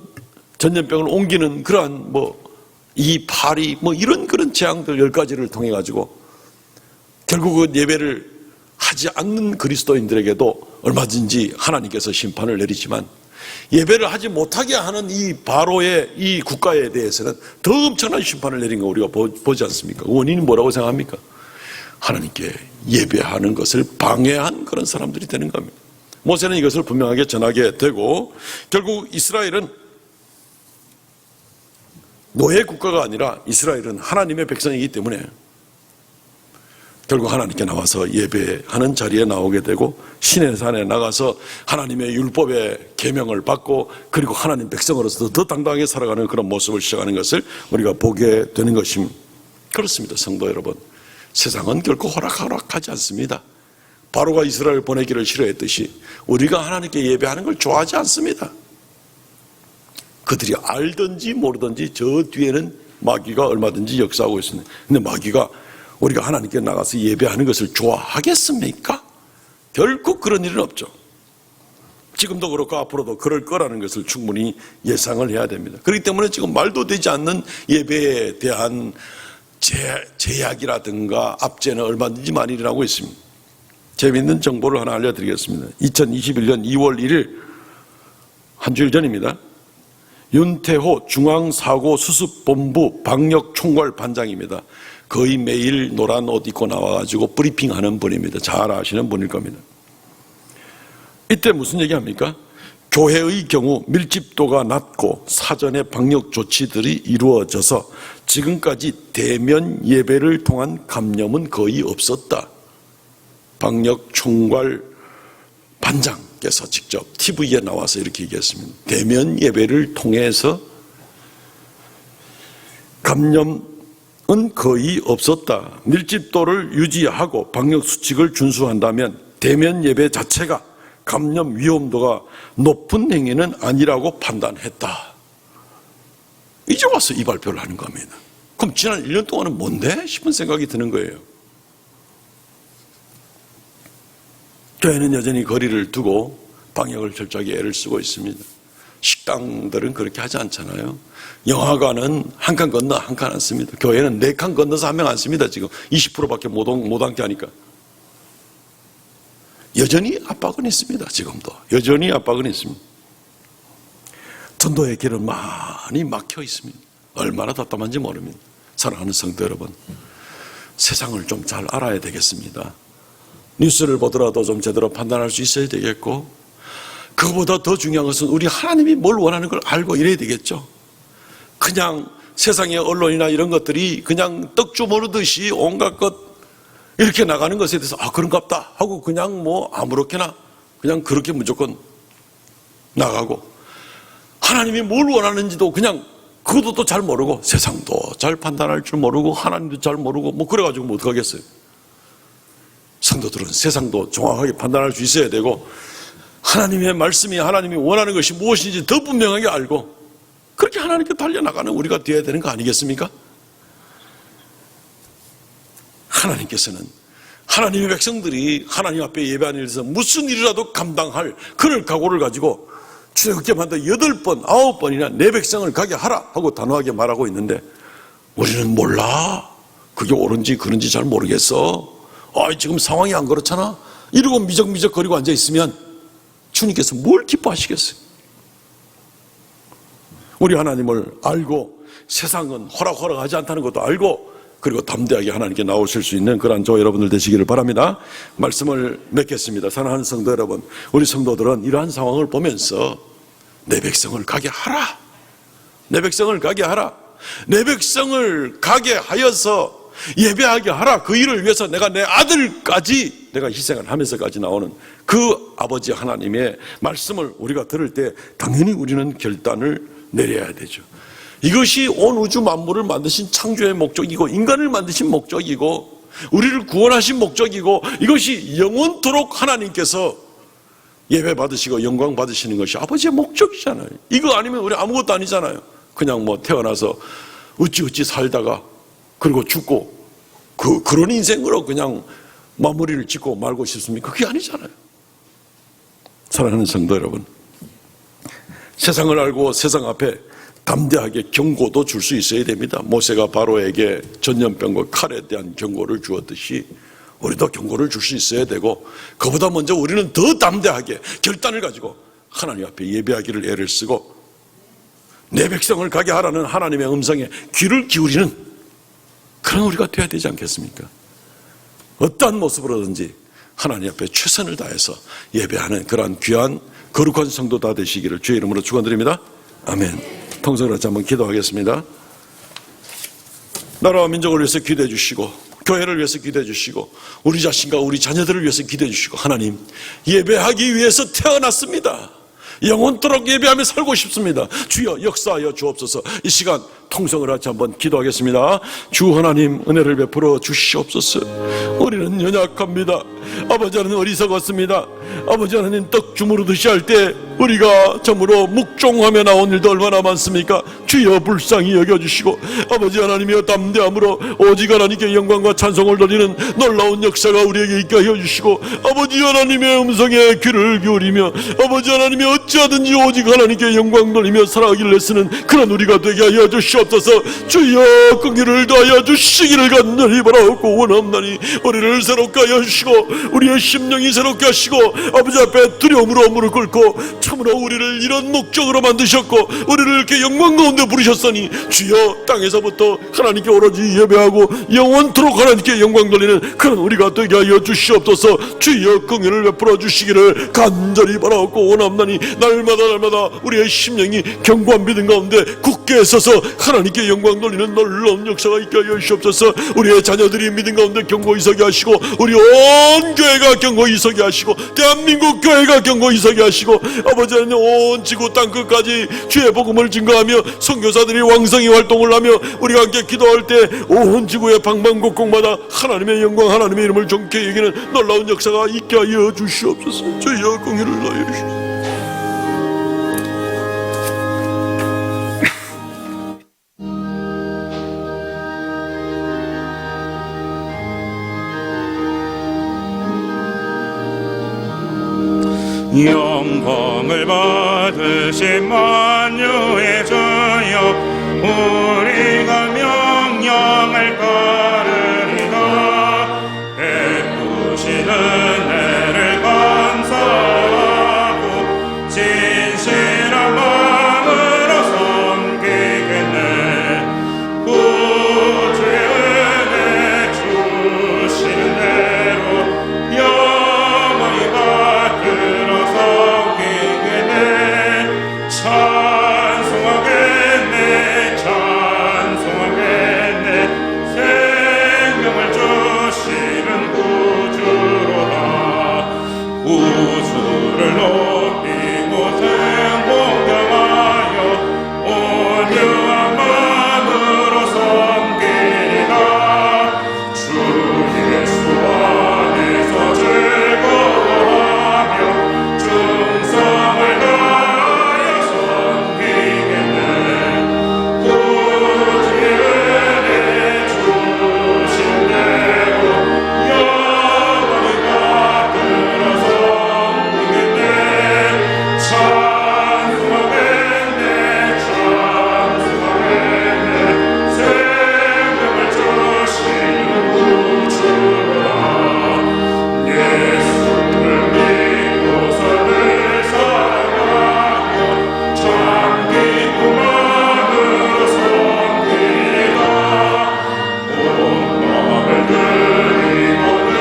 전염병을 옮기는 그러한 이 파리 이런 그런 재앙들 10가지를 통해 가지고 결국은 예배를 하지 않는 그리스도인들에게도 얼마든지 하나님께서 심판을 내리지만 예배를 하지 못하게 하는 이 바로의 이 국가에 대해서는 더 엄청난 심판을 내린 거 우리가 보지 않습니까? 원인이 뭐라고 생각합니까? 하나님께 예배하는 것을 방해한 그런 사람들이 되는 겁니다. 모세는 이것을 분명하게 전하게 되고 결국 이스라엘은 노예 국가가 아니라 이스라엘은 하나님의 백성이기 때문에 결국 하나님께 나와서 예배하는 자리에 나오게 되고 시내산에 나가서 하나님의 율법의 계명을 받고 그리고 하나님 백성으로서 더 당당하게 살아가는 그런 모습을 시작하는 것을 우리가 보게 되는 것입니다. 그렇습니다. 성도 여러분, 세상은 결코 허락하지 않습니다. 바로가 이스라엘 보내기를 싫어했듯이 우리가 하나님께 예배하는 걸 좋아하지 않습니다. 그들이 알든지 모르든지 저 뒤에는 마귀가 얼마든지 역사하고 있습니다. 근데 마귀가 우리가 하나님께 나가서 예배하는 것을 좋아하겠습니까? 결코 그런 일은 없죠. 지금도 그렇고 앞으로도 그럴 거라는 것을 충분히 예상을 해야 됩니다. 그렇기 때문에 지금 말도 되지 않는 예배에 대한 제약이라든가 압제는 얼마든지 많이 일어나고 있습니다. 재미있는 정보를 하나 알려드리겠습니다. 2021년 2월 1일 한 주일 전입니다. 윤태호 중앙사고수습본부 방역총괄반장입니다. 거의 매일 노란 옷 입고 나와가지고 브리핑하는 분입니다. 잘 아시는 분일 겁니다. 이때 무슨 얘기합니까? 교회의 경우 밀집도가 낮고 사전에 방역 조치들이 이루어져서 지금까지 대면 예배를 통한 감염은 거의 없었다. 방역총괄 반장께서 직접 TV에 나와서 이렇게 얘기했습니다. 대면 예배를 통해서 감염은 거의 없었다. 밀집도를 유지하고 방역수칙을 준수한다면 대면 예배 자체가 감염 위험도가 높은 행위는 아니라고 판단했다. 이제 와서 이 발표를 하는 겁니다. 그럼 지난 1년 동안은 뭔데? 싶은 생각이 드는 거예요. 교회는 여전히 거리를 두고 방역을 철저하게 애를 쓰고 있습니다. 식당들은 그렇게 하지 않잖아요. 영화관은 한 칸 건너 한 칸 안 씁니다. 교회는 4칸 건너서 한 명 안 씁니다. 지금 20%밖에 못 앉게 하니까. 여전히 압박은 있습니다. 지금도 여전히 압박은 있습니다. 전도의 길은 많이 막혀 있습니다. 얼마나 답답한지 모릅니다. 사랑하는 성도 여러분, 세상을 좀 잘 알아야 되겠습니다. 뉴스를 보더라도 좀 제대로 판단할 수 있어야 되겠고, 그거보다 더 중요한 것은 우리 하나님이 뭘 원하는 걸 알고 이래야 되겠죠. 그냥 세상의 언론이나 이런 것들이 그냥 떡주 모르듯이 온갖 것 이렇게 나가는 것에 대해서 그런갑다 하고 그냥 뭐 아무렇게나 그냥 그렇게 무조건 나가고, 하나님이 뭘 원하는지도 그냥 그것도 또 잘 모르고, 세상도 잘 판단할 줄 모르고 하나님도 잘 모르고 뭐 그래가지고 뭐 어떡하겠어요. 성도들은 세상도 정확하게 판단할 수 있어야 되고, 하나님의 말씀이 하나님이 원하는 것이 무엇인지 더 분명하게 알고 그렇게 하나님께 달려나가는 우리가 되어야 되는 거 아니겠습니까? 하나님께서는 하나님의 백성들이 하나님 앞에 예배하는 일에서 무슨 일이라도 감당할 그럴 각오를 가지고 출애굽기만도 8번, 9번이나 내 백성을 가게 하라 하고 단호하게 말하고 있는데, 우리는 몰라. 그게 옳은지 그른지 잘 모르겠어. 지금 상황이 안 그렇잖아. 이러고 미적미적 거리고 앉아있으면 주님께서 뭘 기뻐하시겠어요? 우리 하나님을 알고 세상은 허락하지 않다는 것도 알고, 그리고 담대하게 하나님께 나오실 수 있는 그러한 저 여러분들 되시기를 바랍니다. 말씀을 맺겠습니다. 사랑하는 성도 여러분, 우리 성도들은 이러한 상황을 보면서 내 백성을 가게 하라, 내 백성을 가게 하라, 내 백성을 가게 하여서 예배하게 하라, 그 일을 위해서 내가 내 아들까지 내가 희생을 하면서까지 나오는 그 아버지 하나님의 말씀을 우리가 들을 때 당연히 우리는 결단을 내려야 되죠. 이것이 온 우주 만물을 만드신 창조의 목적이고, 인간을 만드신 목적이고, 우리를 구원하신 목적이고, 이것이 영원토록 하나님께서 예배 받으시고 영광 받으시는 것이 아버지의 목적이잖아요. 이거 아니면 우리 아무것도 아니잖아요. 그냥 뭐 태어나서 어찌 살다가 그리고 죽고 그런 인생으로 그냥 마무리를 짓고 말고 싶습니까? 그게 아니잖아요. 사랑하는 성도 여러분, 세상을 알고 세상 앞에 담대하게 경고도 줄 수 있어야 됩니다. 모세가 바로에게 전염병과 칼에 대한 경고를 주었듯이 우리도 경고를 줄 수 있어야 되고, 그보다 먼저 우리는 더 담대하게 결단을 가지고 하나님 앞에 예배하기를 애를 쓰고 내 백성을 가게 하라는 하나님의 음성에 귀를 기울이는 그런 우리가 되어야 되지 않겠습니까? 어떠한 모습으로든지 하나님 앞에 최선을 다해서 예배하는 그러한 귀한 거룩한 성도 다 되시기를 주의 이름으로 축원드립니다. 아멘. 통성으로 같이 한번 기도하겠습니다. 나라와 민족을 위해서 기도해 주시고, 교회를 위해서 기도해 주시고, 우리 자신과 우리 자녀들을 위해서 기도해 주시고, 하나님, 예배하기 위해서 태어났습니다. 영원토록 예배하며 살고 싶습니다. 주여 역사하여 주옵소서. 이 시간 통성을 같이 한번 기도하겠습니다. 주 하나님 은혜를 베풀어 주시옵소서. 우리는 연약합니다. 아버지 하나님 어리석었습니다. 아버지 하나님 떡 주무르듯이 할 때 우리가 참으로 묵종하며 나온 일도 얼마나 많습니까? 주여 불쌍히 여겨주시고 아버지 하나님이여 담대함으로 오직 하나님께 영광과 찬송을 돌리는 놀라운 역사가 우리에게 있게 하여 주시고 아버지 하나님의 음성에 귀를 기울이며 아버지 하나님이 어찌하든지 오직 하나님께 영광 돌리며 살아가기를 애쓰는 그런 우리가 되게 하여 주시옵소서. 주여 긍휼을 더하여 주시기를 간절히 바라옵고 원합나니 우리를 새롭게 하여 주시고 우리의 심령이 새롭게 하시고 아버지 앞에 두려움으로 무릎 꿇고 참으로 우리를 이런 목적으로 만드셨고 우리를 이렇게 영광 가운데 부르셨으니 주여 땅에서부터 하나님께 오로지 예배하고 영원토록 하나님께 영광 돌리는 그런 우리가 되게 하여 주시옵소서. 주여 긍휼을 베풀어 주시기를 간절히 바라옵고 원합나니 날마다 우리의 심령이 견고한 믿음 가운데 굳게 서서 하나님께 영광 돌리는 놀라운 역사가 있게 하여 주시옵소서. 우리의 자녀들이 믿음 가운데 견고히 서게 하시고 우리 온 교회가 견고히 서게 하시고 대한민국 교회가 견고히 서게 하시고 아버지 하나님 온 지구 땅끝까지 주의 복음을 증거하며 선교사들이 왕성히 활동을 하며 우리가 함께 기도할 때 온 지구의 방방곡곡마다 하나님의 영광 하나님의 이름을 존귀히 여기는 놀라운 역사가 있게 하여 주시옵소서. 주여 긍휼을 다하여 주시옵소서. 영광을 받으신 만유의 주여 우리가 명령을 따르리라. 베푸신 은혜를 감사하고 진실한 마음으로 섬기겠네. 구주의 은혜 주시는 대로 영원히 받들어 섬기겠네. 찬송하겠네 찬송하겠네. 생명을 주시는 구주로다. 우주를 높이고 생공경하여 온유한 마음으로 섬기리라. 주 예수 안에서 즐거워하며 충성을 다하여 섬기겠네. 구주의 은혜 주신 대로 영원히 받들어 섬기겠네. 찬송하겠네 찬송하겠네. 생명을 주시는 구주라. 예수를 믿고서 늘 사랑하며 참 기쁨만으로 섬기리라. 온 마음을 드리고 늘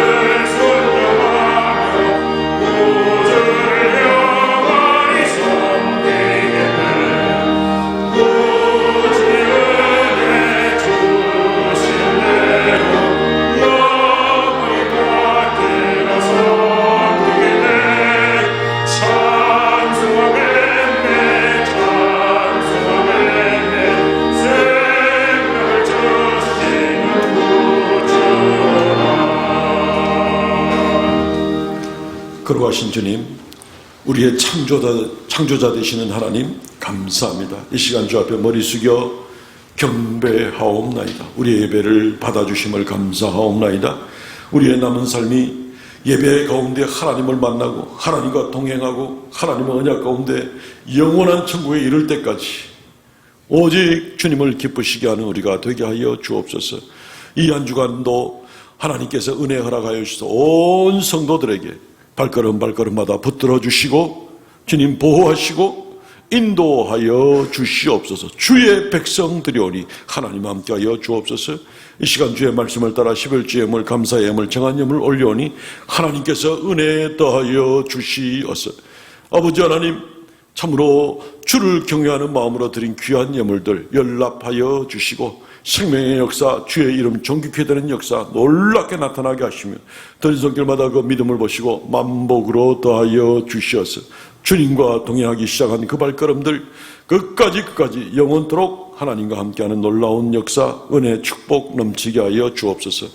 순종하며 구주를 영원히 섬기겠네. 구주의 은혜 주신 대로 영원히 받들어 섬기겠네. 찬송하겠네 찬송하겠네. 생명을 주시는 구주라. 거룩하신 주님, 우리의 창조자 되시는 하나님 감사합니다. 이 시간 주 앞에 머리 숙여 경배하옵나이다. 우리의 예배를 받아주심을 감사하옵나이다. 우리의 남은 삶이 예배 가운데 하나님을 만나고 하나님과 동행하고 하나님의 언약 가운데 영원한 천국에 이를 때까지 오직 주님을 기쁘시게 하는 우리가 되게 하여 주옵소서. 이 한 주간도 하나님께서 은혜 허락하여 주셔서 온 성도들에게 발걸음마다 붙들어 주시고 주님 보호하시고 인도하여 주시옵소서. 주의 백성들이오니 하나님 함께하여 주옵소서. 이 시간 주의 말씀을 따라 11주의 예물 감사의 예물 정한 예물 올려오니 하나님께서 은혜 더하여 주시옵소서. 아버지 하나님, 참으로 주를 경외하는 마음으로 드린 귀한 예물들 연락하여 주시고 생명의 역사, 주의 이름 존귀케 되는 역사 놀랍게 나타나게 하시며 드린 손길마다 그 믿음을 보시고 만복으로 더하여 주시어서 주님과 동행하기 시작한 그 발걸음들 끝까지 영원토록 하나님과 함께하는 놀라운 역사, 은혜, 축복 넘치게 하여 주옵소서.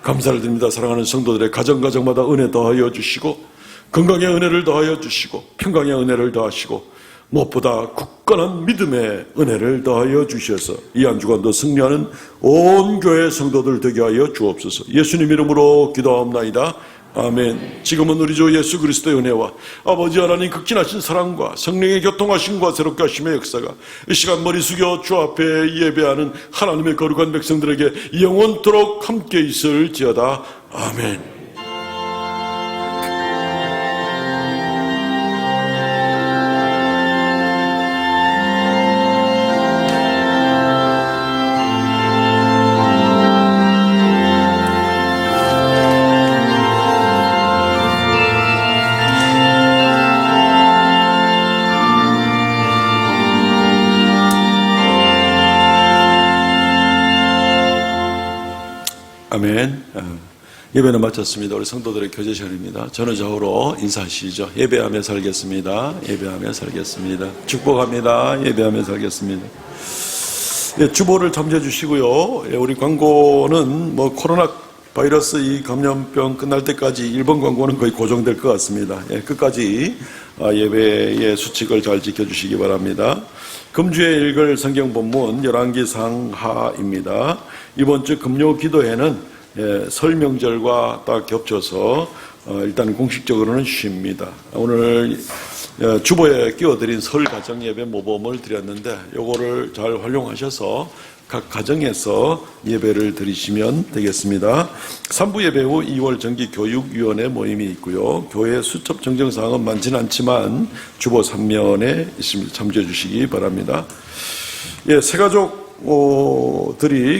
감사를 드립니다. 사랑하는 성도들의 가정마다 은혜 더하여 주시고 건강의 은혜를 더하여 주시고 평강의 은혜를 더하시고 무엇보다 굳건한 믿음의 은혜를 더하여 주셔서 이 한 주간도 승리하는 온 교회 성도들 되게 하여 주옵소서. 예수님 이름으로 기도하옵나이다. 아멘. 지금은 우리 주 예수 그리스도의 은혜와 아버지 하나님 극진하신 사랑과 성령의 교통하심과 새롭게 하심의 역사가 이 시간 머리 숙여 주 앞에 예배하는 하나님의 거룩한 백성들에게 영원토록 함께 있을지어다. 아멘. 아멘. 예배는 마쳤습니다. 우리 성도들의 교제 시간입니다. 전후 좌우로 인사하시죠. 예배하며 살겠습니다. 예배하며 살겠습니다. 축복합니다. 예배하며 살겠습니다. 예, 주보를 참조해 주시고요. 예, 우리 광고는 코로나 바이러스 이 감염병 끝날 때까지 일본 광고는 거의 고정될 것 같습니다. 예, 끝까지 예배의 수칙을 잘 지켜주시기 바랍니다. 금주에 읽을 성경 본문 열왕기 상하입니다. 이번 주 금요 기도회는 설 명절과 딱 겹쳐서 일단 공식적으로는 쉽니다. 오늘 주보에 끼워드린 설 가정 예배 모범을 드렸는데 요거를 잘 활용하셔서 각 가정에서 예배를 드리시면 되겠습니다. 3부 예배 후 2월 정기교육위원회 모임이 있고요. 교회 수첩 정정사항은 많지는 않지만 주보 3면에 있습니다. 참조해 주시기 바랍니다. 예, 새가족들이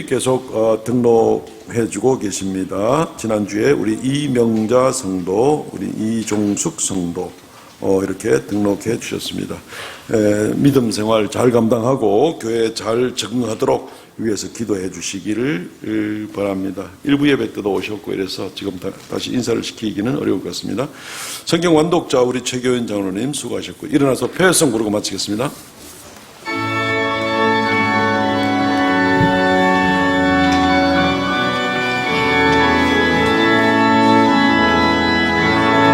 계속 등록해주고 계십니다. 지난주에 우리 이명자 성도, 우리 이종숙 성도 이렇게 등록해 주셨습니다. 믿음 생활 잘 감당하고 교회에 잘 적응하도록 위해서 기도해 주시기를 바랍니다. 일부 예배 때도 오셨고 이래서 지금 다시 인사를 시키기는 어려울 것 같습니다. 성경 완독자 우리 최교현 장로님 수고하셨고 일어나서 폐회성 부르고 마치겠습니다.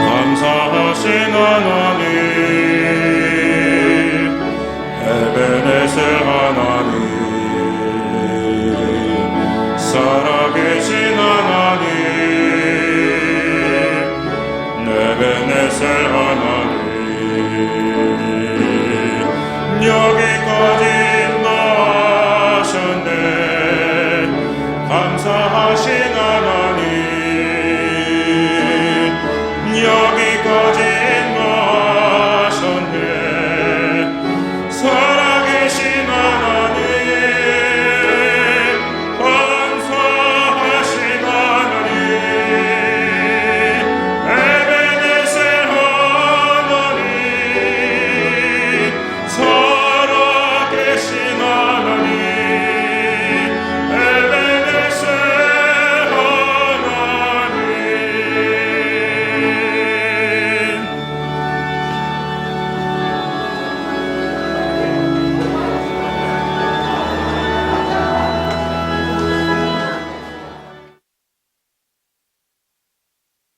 감사하신 하나님, 에베네셀 하나님, 살아계신 하나님, 에베네셀 하나님, 여기